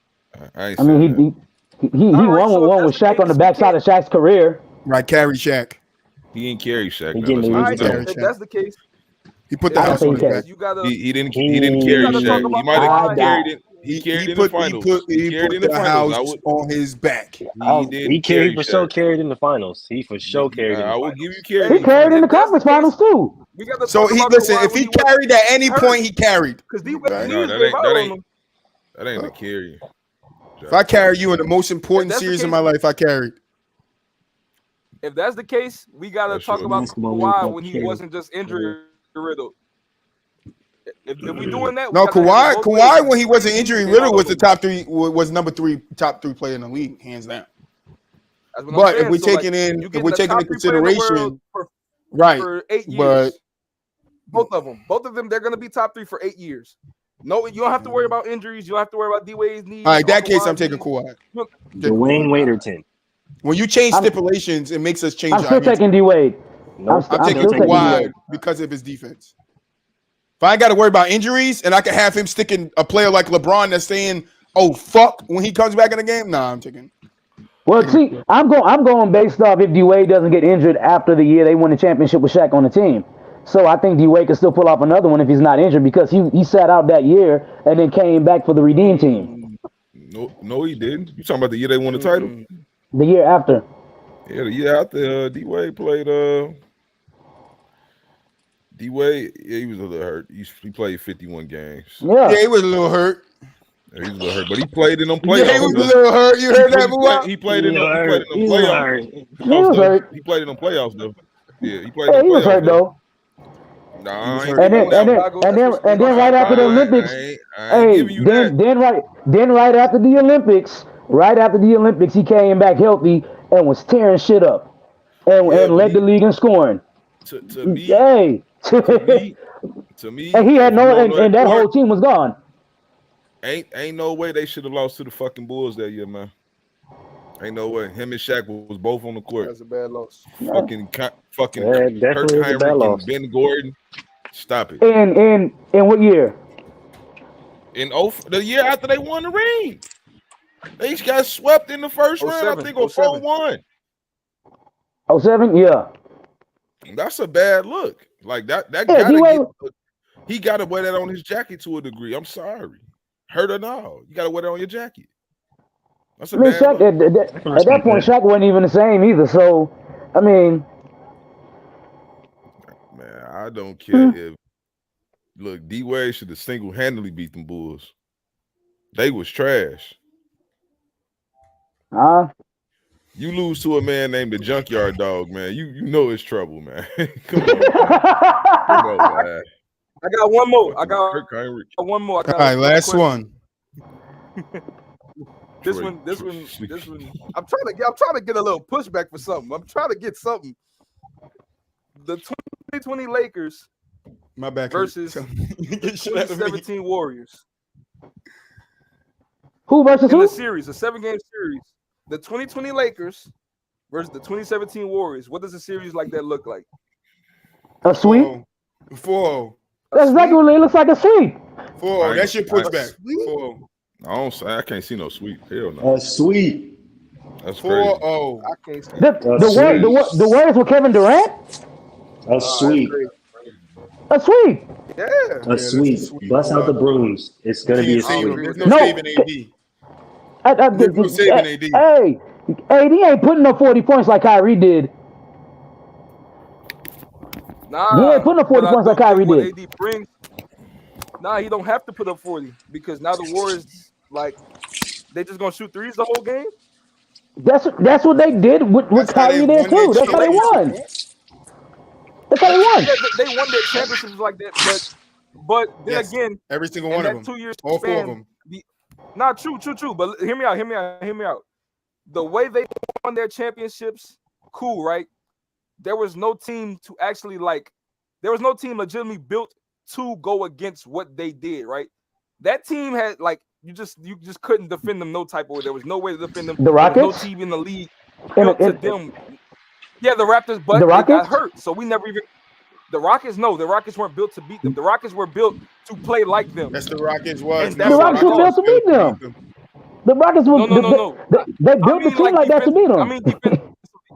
I mean, he won with Shaq on the backside of Shaq's career. Right, carry Shaq. He ain't carry Shaq. He getting All right, if that's the case, he put the house on his back. you gotta. He didn't carry Shaq. He might have carried it. He carried in the finals. He put the house on his back. He carried for sure carried in the finals. He for sure carried in the finals. I will give you carried. He carried in the conference finals too. So if he carried at any point, he carried. Because that ain't a carry. If I carry you in the most important series of my life, I carried. If that's the case, we gotta talk about Kawhi when he wasn't just injury riddled. If we doing that, no, Kawhi when he wasn't injury riddled was the number 3 top 3 player in the league, hands down. But if we're taking in consideration, right? For 8 years, both of them, they're gonna be top 3 for 8 years. No, you don't have to worry about injuries. You don't have to worry about D Wade's knees. All right, that case, I'm taking Kawhi. Dwayne Waderton. When you change stipulations, it makes us change. I'm still taking D Wade. I'm taking Kawhi because of his defense. If I ain't got to worry about injuries and I can have him sticking a player like LeBron that's saying, "Oh fuck," when he comes back in the game, nah, I'm taking. Well, see, I'm going based off if D Wade doesn't get injured after the year they win the championship with Shaq on the team. So I think D Wade can still pull off another one if he's not injured because he sat out that year and then came back for the Redeem team. No, he didn't. You talking about the year they won the title? The year after. Yeah, the year after D Wade played. D Wade, yeah, he was a little hurt. He played 51 games. Yeah, he was a little hurt. Yeah, he was a little hurt, but he played in them playoffs. Yeah, he was a little hurt. You heard that, Boowop? He played in them playoffs. He was hurt. He played in them playoffs though. Yeah, he played. Yeah, in he them was hurt playoffs, though. Nah, and then right after the Olympics, right after the Olympics, he came back healthy and was tearing shit up, and led the league in scoring. To me, and he had and that whole team was gone. Ain't no way they should have lost to the fucking Bulls that year, man. Ain't no way. Him and Shaq was both on the court. That's a bad loss. Fucking Kurt Heinrich and Ben Gordon. Stop it. In what year? the year after they won the ring. They got swept in the first round, I think, on 4-1. 07, yeah. That's a bad look. Like that he gotta wear that on his jacket to a degree. I'm sorry. Hurt or no. You gotta wear that on your jacket. That's a bad Shaq, look. at that point, Shaq wasn't even the same either. So, I mean, man, I don't care if look, D Wade should have single-handedly beat them Bulls. They was trash. You lose to a man named the Junkyard Dog, man. You know it's trouble, man. Come on, man. Come on, man. I got one more. I got one more. All right, last one. This one. I'm trying to get a little pushback for something. I'm trying to get something. The 2020 Lakers versus 2017 Warriors. Who versus in who? the series, a 7-game series. The 2020 Lakers versus the 2017 Warriors. What does a series like that look like? A sweep? 4-0. That's exactly what it looks like, a sweep. 4-0. That's your pushback. 4-0. I can't see no sweep. Hell no. A sweep. That's 4-0. I can't see the Warriors with Kevin Durant? A sweep. A sweep. Yeah. A sweep. Bust out the brooms. It's gonna be a sweep. There's no saving AD. There's no saving AD. Hey, AD ain't putting up 40 points like Kyrie did. Nah, he ain't putting up 40 points like Kyrie did. AD brings, he don't have to put up 40 because now the Warriors, they just gonna shoot threes the whole game. That's what they did with Kyrie there too. That's how they won. That's how they won. They won their championships like that, but then again, every single one of them, 2 years, all 4 of them. True. But hear me out. The way they won their championships, cool, right? There was no team to actually there was no team legitimately built to go against what they did, right? That team had you just couldn't defend them no type of way. There was no way to defend them. The Rockets? No team in the league built to them. Yeah, the Raptors, but they got hurt, so we never even. The Rockets, no, the Rockets weren't built to beat them. The Rockets were built to play like them. That's the Rockets was. The Rockets were built to beat them. The Rockets were. No. They built the team like that to beat them.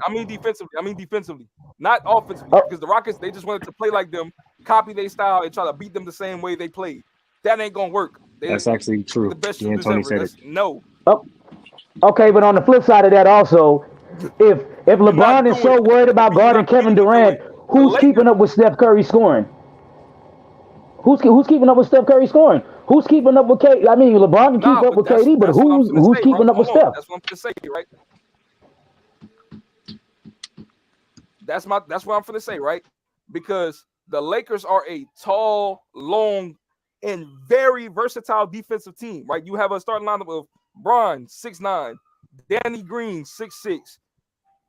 I mean defensively, not offensively, because the Rockets, they just wanted to play like them, copy their style, and try to beat them the same way they played. That ain't gonna work. That's actually true. The best shooters ever. No. Oh, okay, but on the flip side of that, also, if LeBron is so worried about guarding Kevin Durant, who's keeping up with Steph Curry scoring? Who's keeping up with Steph Curry scoring? Who's keeping up with KD? I mean, LeBron can keep up with KD, but who's keeping up with Steph? That's what I'm gonna say, right? That's what I'm gonna say, right? Because the Lakers are a tall, long, and very versatile defensive team, right? You have a starting lineup of Bron, 6'9", Danny Green, 6'6",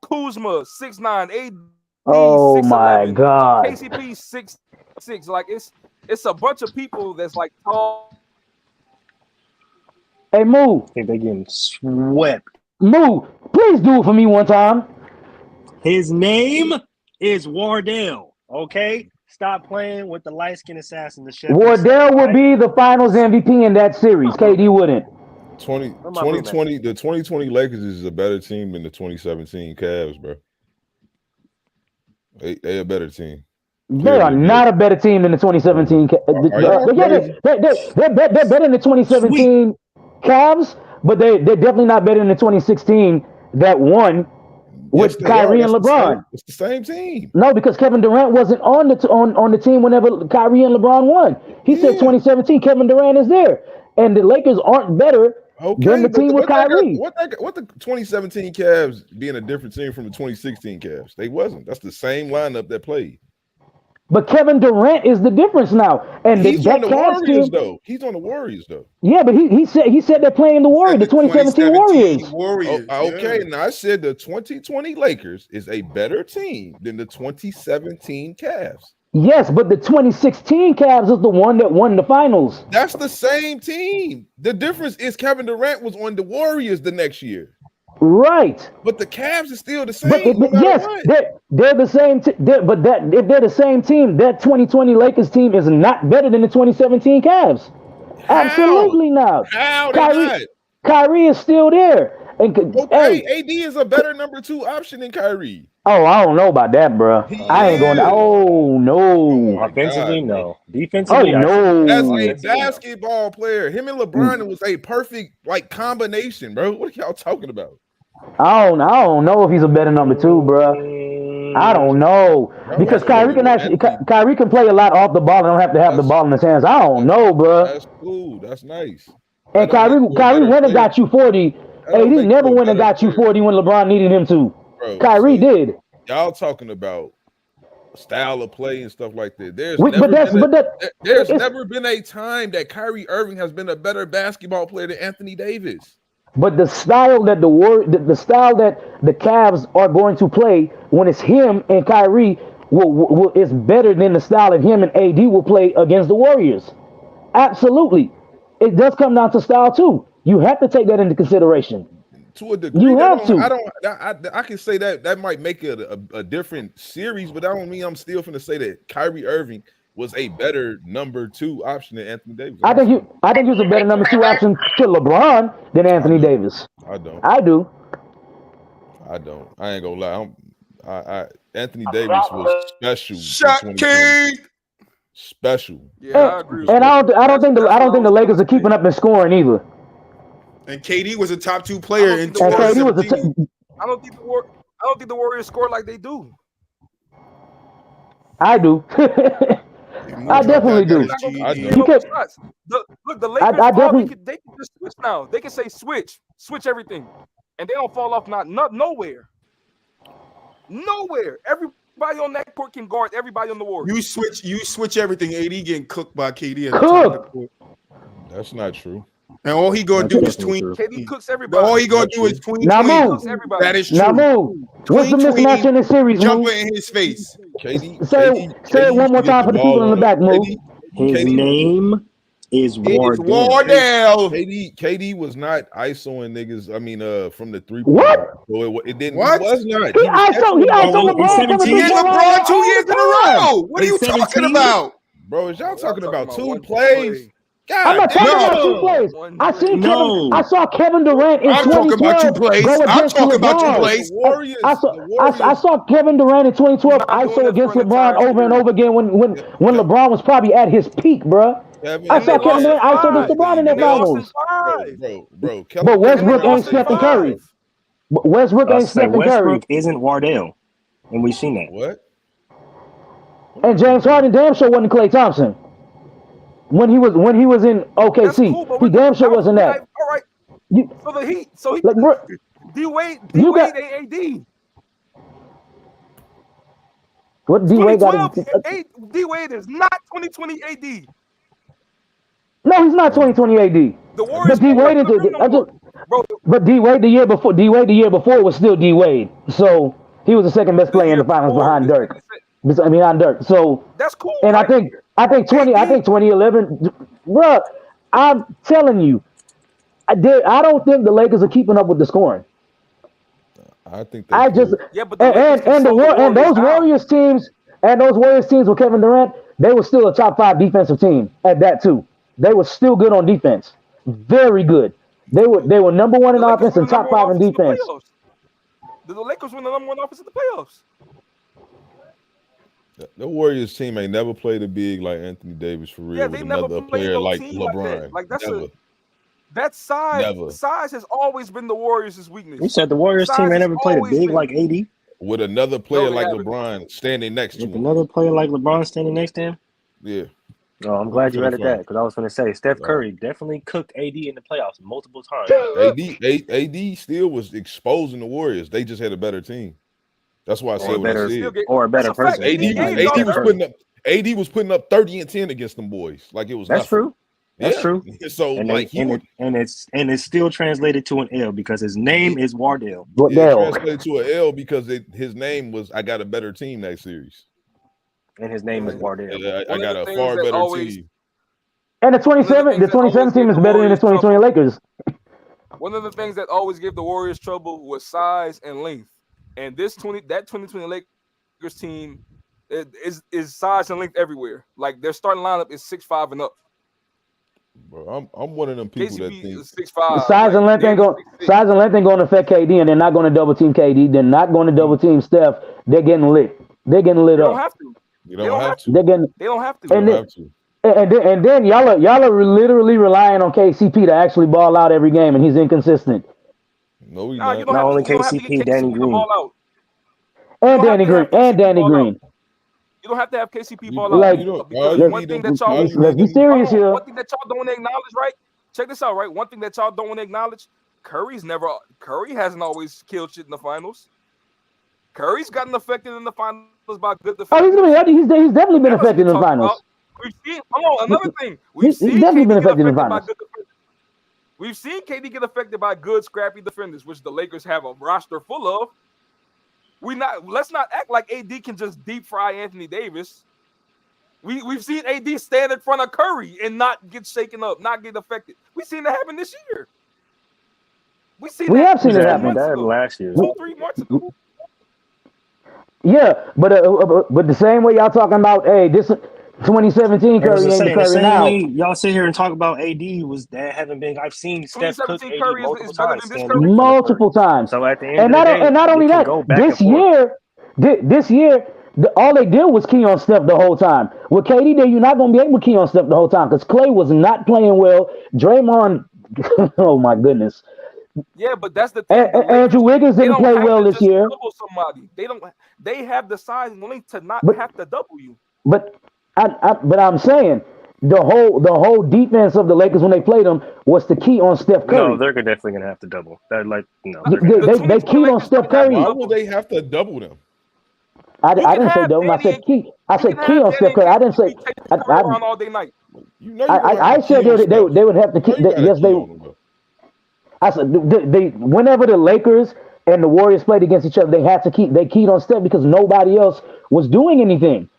Kuzma, 6'9", AD. Oh my God! KCP 6'6". Like it's a bunch of people that's tall. Hey Moo, I think they're getting swept. Moo, please do it for me one time. His name is Wardell. Okay, stop playing with the light-skinned assassin. Wardell would be the Finals MVP in that series. KD wouldn't. 2020, the 2020 Lakers is a better team than the 2017 Cavs, bro. They a better team. They are not a better team than the 2017. They're better than the 2017 Cavs, but they're definitely not better than the 2016 that won with Kyrie and LeBron. It's the same team. No, because Kevin Durant wasn't on the team whenever Kyrie and LeBron won. He said 2017 Kevin Durant is there, and the Lakers aren't better than the team with Kyrie. What the 2017 Cavs being a different team from the 2016 Cavs? They wasn't. That's the same lineup that played. But Kevin Durant is the difference now, and he's on the Warriors though. He's on the Warriors though. Yeah, but he said they're playing the Warriors, the 2017 Warriors. Okay, now I said the 2020 Lakers is a better team than the 2017 Cavs. Yes, but the 2016 Cavs is the one that won the finals. That's the same team. The difference is Kevin Durant was on the Warriors the next year. Right. But the Cavs is still the same. But yes, they're the same. If they're the same team, that 2020 Lakers team is not better than the 2017 Cavs. Absolutely not. How they not? Kyrie is still there. And okay, AD is a better number 2 option than Kyrie. Oh, I don't know about that, bro. I ain't going to. Oh, no. Offensively, no. Defensively, no. That's a basketball player. Him and LeBron was a perfect combination, bro. What are y'all talking about? I don't know if he's a better number 2, bro. I don't know. Because Kyrie can play a lot off the ball and don't have to have the ball in his hands. I don't know, bro. That's cool. That's nice. And Kyrie went and got you 40. AD never went and got you 40 when LeBron needed him to. Bro, Kyrie did. Y'all talking about style of play and stuff like that. There's never been a time that Kyrie Irving has been a better basketball player than Anthony Davis. But the style that the style that the Cavs are going to play when it's him and Kyrie is better than the style that him and AD will play against the Warriors. Absolutely. It does come down to style too. You have to take that into consideration. To a degree, you have to. I can say that might make it a different series, but that don't mean I'm still going to say that Kyrie Irving was a better number 2 option than Anthony Davis. I think he was a better number 2 option to LeBron than Anthony Davis. I don't. I do. I don't. I ain't gonna lie. Anthony Davis was special. Shot King. Special. Yeah, I agree. And I don't think the Lakers are keeping up in scoring either. And KD was a top 2 player in I don't think the Warriors score like they do. I do. I definitely do. Look, the Lakers, they can just switch now. They can say switch everything, and they don't fall off nowhere. Nowhere. Everybody on that court can guard everybody on the Warriors. You switch everything. AD getting cooked by KD at the top of the court. That's not true. And all he gonna do is tween. KD cooks everybody. All he gonna do is tween. Now move. That is true. Now move. What's the mismatch in this series? Jumper in his face. Say it one more time for the people in the back. Move. His name is Wardell. KD was not ISOing niggas. I mean, from the 3-point. What? So it didn't. What? He was not. He ISO LeBron. He hit LeBron 2 years in a row. What are you talking about, bro? Is y'all talking about 2 plays? I'm not talking about 2 plays. I saw Kevin Durant in 2012. I'm talking about 2 plays. I saw Kevin Durant in 2012 ISO against LeBron over and over again when LeBron was probably at his peak, bro. I saw Kevin Durant ISO against LeBron in that finals. Bro. But Westbrook ain't Stephen Curry. Westbrook isn't Wardell, and we've seen that. What? And James Harden damn sure wasn't Klay Thompson. When he was in OKC, cool, he damn sure wasn't that. All right. For the Heat, so he D-Wade ain't AD. What D-Wade got? D-Wade is not 2020 AD. No, he's not 2020 AD. The Warriors. But D-Wade the year before was still D-Wade. So he was the second best player in the finals behind Dirk. So that's cool. And right? I think 2011, bro. I'm telling you, I don't think the Lakers are keeping up with the scoring. I think those Warriors teams with Kevin Durant, they were still a top 5 defensive team at that too. They were still good on defense, very good. They were number 1 in offense and top 5 in defense. The Lakers win the number 1 offense in the playoffs. The Warriors team ain't never played a big like Anthony Davis for real. Yeah, they never played player like LeBron. Like that's never. That size has always been the Warriors' weakness. You said the Warriors team ain't never played a big like AD? With another player like LeBron standing next to him. Another player like LeBron standing next to him? Yeah. Oh, I'm glad you added that because I was going to say Steph Curry definitely cooked AD in the playoffs multiple times. AD still was exposing the Warriors. They just had a better team. That's why I said what I said. Or a better person. AD was putting up 30 and 10 against them boys. Like it was That's nothing. true. That's true. So it's still translated to an L because his name is Wardell. Translated to an L because his name was I got a better team that series. And his name is Wardell. I got a far better team. And the 2017 team is better than the 2020 Lakers. One of the things that always gave the Warriors trouble was size and length. And that 2020 Lakers team is size and length everywhere. Like their starting lineup is 6'5" and up. Bro, I'm one of them people that think 6'5". Size and length ain't going to affect KD, and they're not going to double team KD. They're not going to double team Steph. They're getting lit. They're getting lit They up. don't have to. you don't have to. They're getting. They don't have to. You don't have to. And then y'all are literally relying on KCP to actually ball out every game, and he's inconsistent. No, he's Nah, not. you don't Not have only to, you don't have to KCP, get Danny KCP to Green. ball out. And don't Danny have Green. to have And Danny KCP ball Green. You don't have to have KCP You- ball like- out. you don't- Because you one need thing them- that y'all all you Let's be need them- serious here. one thing that y'all don't want to acknowledge, right? Check this out, right? One thing that y'all don't want to acknowledge, Curry hasn't always killed shit in the finals. Curry's gotten affected in the finals by good defense. Oh, he's definitely been affected in the finals. We've seen. Hold on, another thing. He's definitely been affected in the finals. good defenders. We've seen KD get affected by good, scrappy defenders, which the Lakers have a roster full of. Let's not act like AD can just deep fry Anthony Davis. We've seen AD stand in front of Curry and not get shaken up, not get affected. We've seen that happen this year. We have seen it happened happen. last year. 2-3 months ago. Yeah, but the same way y'all talking about, hey, this 2017 Curry ain't the Curry now. Way y'all sit here and talk about AD was that haven't been. I've seen Steph cook 2017 AD Curry multiple is better times. than this standing Curry. in front of Multiple times. So at the end And of the day, not only you can that, go back this and forth. year, all they did was key on Steph the whole time. With KD there, you're not going to be able to key on Steph the whole time because Klay was not playing well. Draymond, oh my goodness. Yeah, but that's the thing. Andrew Wiggins didn't play well this year. Double somebody. They have the size and length to not have to double you. But I'm saying the whole defense of the Lakers when they played them was the key on Steph Curry. No, they're definitely gonna have to double. That They keyed on Steph Curry. Why would they have to double them? I didn't say double. I said key. I said key on Steph Curry. I didn't say. On all day night. I said they would have to keep. Yes, they. I said whenever the Lakers and the Warriors played against each other, they had to keep. They keyed on Steph because nobody else was doing anything.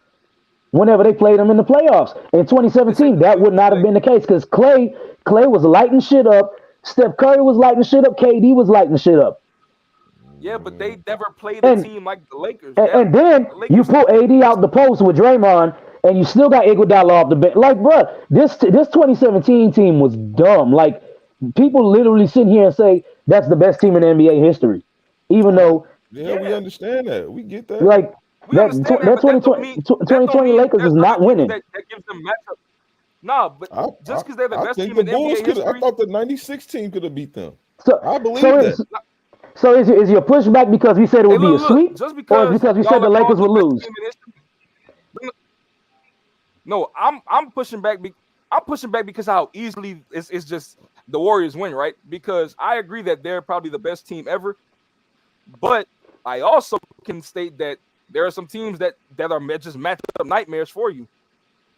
Whenever they played them in the playoffs in 2017, that would not have been the case because Klay was lighting shit up. Steph Curry was lighting shit up. KD was lighting shit up. Yeah, but they never played a team like the Lakers. And then you pull AD out the post with Draymond, and you still got Iguodala off the bench. Like, bro, this 2017 team was dumb. Like, people literally sit here and say that's the best team in NBA history, even though. Yeah, we understand that. We get that. Like that 2020 Lakers is not winning. That gives them matchup. No, but just because they're the best team in NBA history. I thought the '96 team could have beat them. So I believe that. So is your pushback because we said it would be a sweep, just or because we said the Lakers would lose? No, I'm pushing back. I'm pushing back because how easily it's just the Warriors win, right? Because I agree that they're probably the best team ever, but I also can state that there are some teams that are just matchup nightmares for you,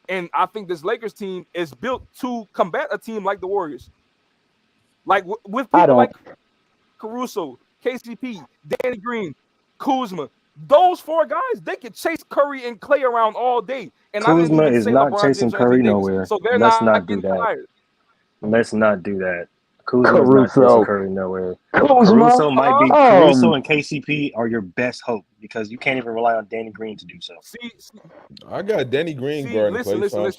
and I think this Lakers team is built to combat a team like the Warriors, like with people like Caruso, KCP, Danny Green, Kuzma. Those four guys, they can chase Curry and Klay around all day. And Kuzma I is not chasing Curry nowhere. So they're Let's not do that. tired. Let's not do that. Kuzma is not chasing Curry nowhere. Kuzma? Caruso might be. Caruso and KCP are your best hope because you can't even rely on Danny Green to do so. See, I got Danny Green guarding Klay. Listen. That's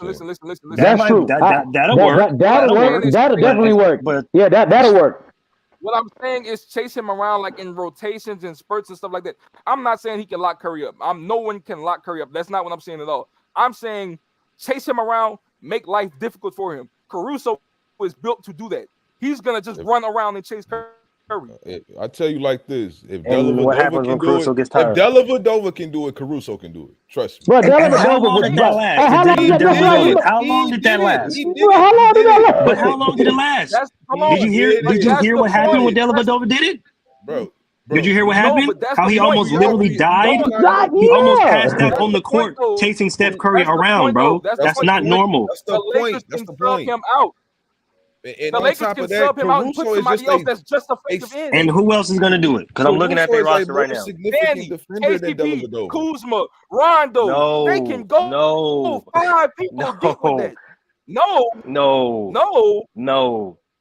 true. That'll work. That'll work. That'll definitely work. But yeah, that'll work. What I'm saying is chase him around like in rotations and spurts and stuff like that. I'm not saying he can lock Curry up. No one can lock Curry up. That's not what I'm saying at all. I'm saying chase him around, make life difficult for him. Caruso is built to do that. He's gonna just run around and chase Curry. I tell you like this: if what happens when Caruso gets tired? If Dellavedova can do it, Caruso can do it. Trust me. But how long did that last? How long did that last? But how long did it last? Did you hear what happened when Dellavedova did it, bro? Did you hear what happened? How he almost literally died? He almost passed out on the court chasing Steph Curry around, bro. That's not normal. That's the point. That's the point. Him out. And the Lakers can sub him out and put somebody else that's just offensive end. And who else is going to do it? Because I'm looking at their roster right now. Danny, KCP, Kuzma, Rondo. No, they can go 5 people deep with that. No.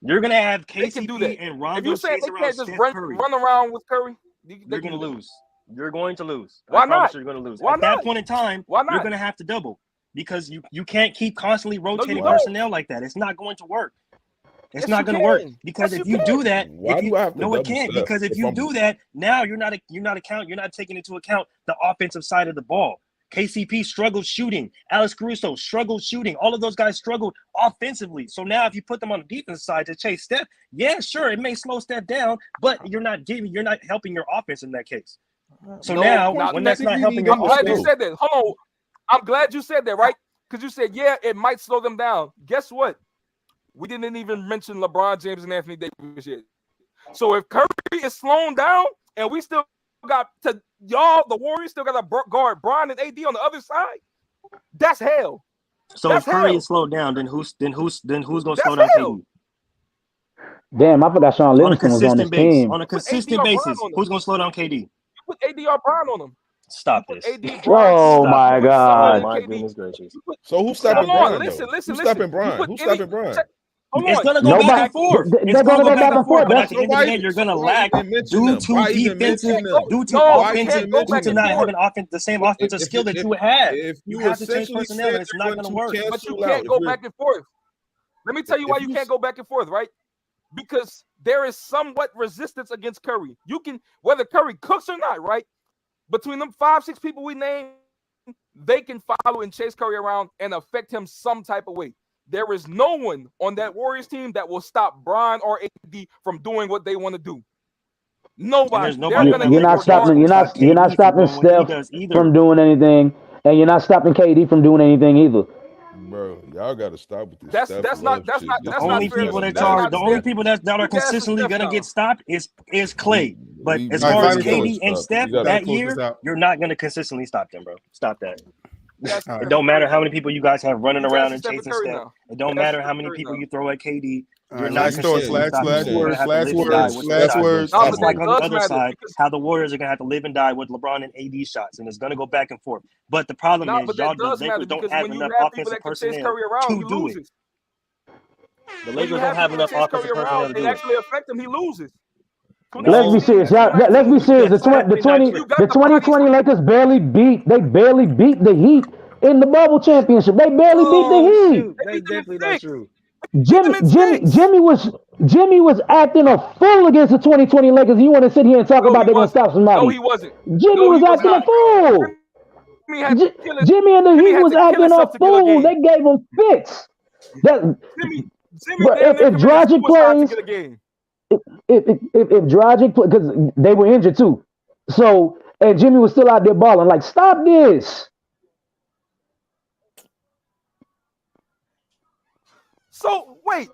You're going to have KCP and Rondo. If you say they can't just run around with Curry, you're going to lose. You're going to lose. Why not? You're going to lose. Why At not? that point in time, you're going to have to double. because you can't keep constantly rotating don't. personnel like that. It's not going to work. It's Yes, not you going to work can. because Yes, if you you do that, Why do I have to no, it double can't. step Because if if you I'm- do that, now you're not taking into account the offensive side of the ball. KCP struggled shooting. Alex Caruso struggled shooting. All of those guys struggled offensively. So now if you put them on the defense side to chase Steph, yeah, sure, it may slow Steph down, but you're not helping your offense in that case. So when that's not helping your I'm glad you offense, said that. Hold on. I'm glad you said that, right? Because you said, yeah, it might slow them down. Guess what? We didn't even mention LeBron James and Anthony Davis yet. So if Curry is slowing down and we still got to y'all, the Warriors still got to guard Bron and AD on the other side, that's hell. so that's if Curry hell. is slowed down, then who's going to That's slow down hell. KD? Damn, I forgot Sean Livingston was on this team. On a consistent basis, who's going to slow down KD? Put AD or Bron on them. Stop this. Oh my God. My goodness gracious. So who's stopping Hold on, Bron? listen. Who's stopping Bron? Who's stopping Bron? It's going to go back and forth. It's going to go back and forth. But at the end of the day, you're going to lack due to defensive, due to offensive, due to not having the same offensive skill that you would have. You have to change personnel, and it's not going to work. But you can't go back and forth. Let me tell you why you can't go back and forth, right? Because there is somewhat resistance against Curry. You can, whether Curry cooks or not, right? Between them 5-6 people we named, they can follow and chase Curry around and affect him some type of way. There is no one on that Warriors team that will stop Bron or AD from doing what they want to do. Nobody. You're not stopping Steph from doing anything, and you're not stopping KD from doing anything either. Bro, y'all got to stop with this. That's not the only people that are consistently gonna get stopped is Clay. But as far as KD and Steph that year, you're not gonna consistently stop them, bro. Stop that. It don't matter how many people you guys have running around and chasing Steph. It don't matter how many people you throw at KD. You're not consistently stopping. Last words. Just like on the other side, how the Warriors are gonna have to live and die with LeBron and AD shots, and it's gonna go back and forth. But the problem is, y'all the Lakers don't have enough offensive personnel to do it. The Lakers don't have enough offensive personnel to do it. It actually affect him. He loses. Let's be serious, y'all. Let's be serious. The 2020 Lakers barely beat the Heat in the bubble championship. They barely beat the Heat. That's definitely not true. Jimmy was acting a fool against the 2020 Lakers. You want to sit here and talk about they're gonna stop somebody? No, he wasn't. Jimmy was acting a fool. Jimmy and the Heat was acting a fool. They gave him fits. If Dragic plays, if Dragic plays, because they were injured too, so and Jimmy was still out there balling. Like, stop this. So wait,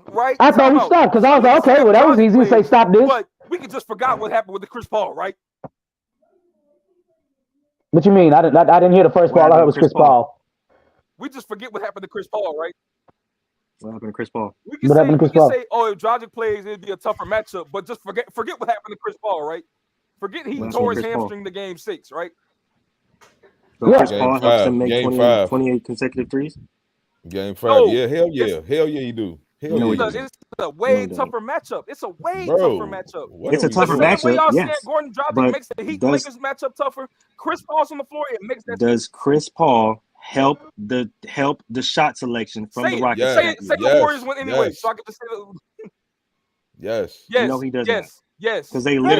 right? I thought we stopped because I was like, okay, well that was easy to say stop this. But we can just forgot what happened with the Chris Paul, right? What you mean? I didn't hear the first ball. I heard it was Chris Paul. We just forget what happened to Chris Paul, right? What happened to Chris Paul? We can say, oh, if Dragic plays, it'd be a tougher matchup. But just forget what happened to Chris Paul, right? Forget he tore his hamstring to Game 6, right? So Chris Paul helps him make 28 consecutive threes. Game 5, yeah, hell yeah, you do. It's a way tougher matchup. It's a way tougher matchup. It's a tougher matchup. Y'all yes. saying Gordon Dragic makes the Heat Lakers matchup tougher. Chris Paul's on the floor. It makes that. Does Chris Paul help the shot selection from the Rockets? Say the Warriors win anyway. So I can just say that. Yes. No, he doesn't. Yes. Because they were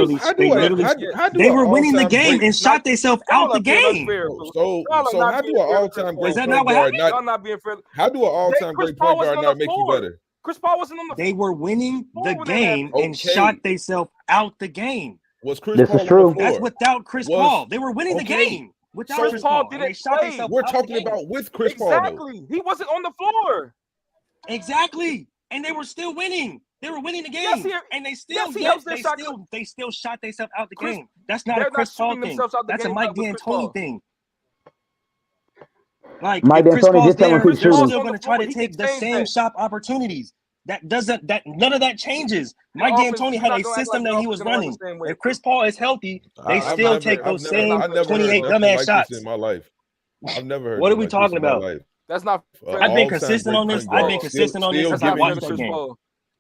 winning the game and shot themselves out the game. So how do an all-time great point guard not being fair? How do an all-time great point guard not make you better? Chris Paul wasn't on the floor. They were winning the game and shot themselves out the game. Was Chris Paul on the floor? That's without Chris Paul. They were winning the game without Chris Paul. Didn't play. We're talking about with Chris Paul. Exactly. He wasn't on the floor. Exactly. And they were still winning. They were winning the game, and they still shot themselves out the game. That's not a Chris Paul thing. That's a Mike D'Antoni thing. Like Mike D'Antoni just telling people they're still going to try to take the same shot opportunities. That none of that changes. Mike D'Antoni had a system that he was running. If Chris Paul is healthy, they still take those same 28 dumbass shots in my life. I've never heard. What are we talking about? That's not. I've been consistent on this. I've been consistent on this since I watched that game.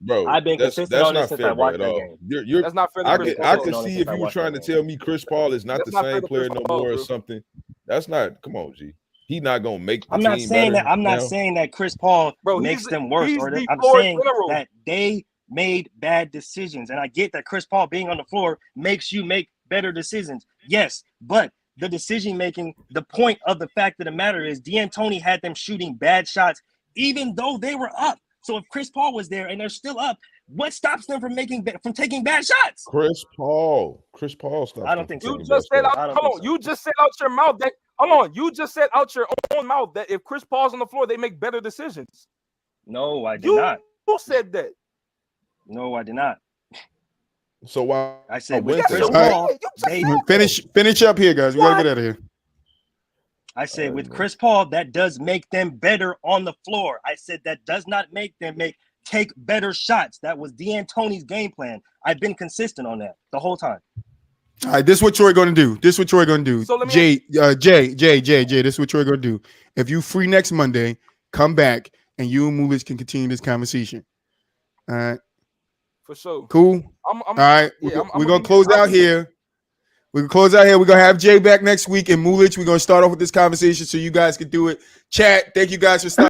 Bro, I've been consistent on this since I watched that game. That's not fair. I could see if you were trying to tell me Chris Paul is not the same player no more or something. That's not. Come on, G. He not gonna make the I'm not team saying better that. I'm not now. saying that Chris Paul makes them worse. I'm saying that they made bad decisions, and I get that Chris Paul being on the floor makes you make better decisions. Yes, but the decision making, the point of the fact of the matter is, D'Antoni had them shooting bad shots, even though they were up. So if Chris Paul was there and they're still up, what stops them from taking bad shots? Chris Paul stopped. I don't think so. You just said out. Hold on. You just said out your mouth that. Hold on. You just said out your own mouth that if Chris Paul's on the floor, they make better decisions. No, I did not. Who said that? No, I did not. So why I said with Chris Paul, finish up here, guys. We gotta get out of here. I said with Chris Paul, that does make them better on the floor. I said that does not make them take better shots. That was D'Antoni's game plan. I've been consistent on that the whole time. All right, this is what Troy gonna do. So Jay, this is what Troy gonna do. If you free next Monday, come back and you and Mulich can continue this conversation. All right. For sure. Cool. All right. We're gonna close out here. We're gonna have Jay back next week and Mulich. We're gonna start off with this conversation so you guys can do it. Chat, thank you guys for stopping.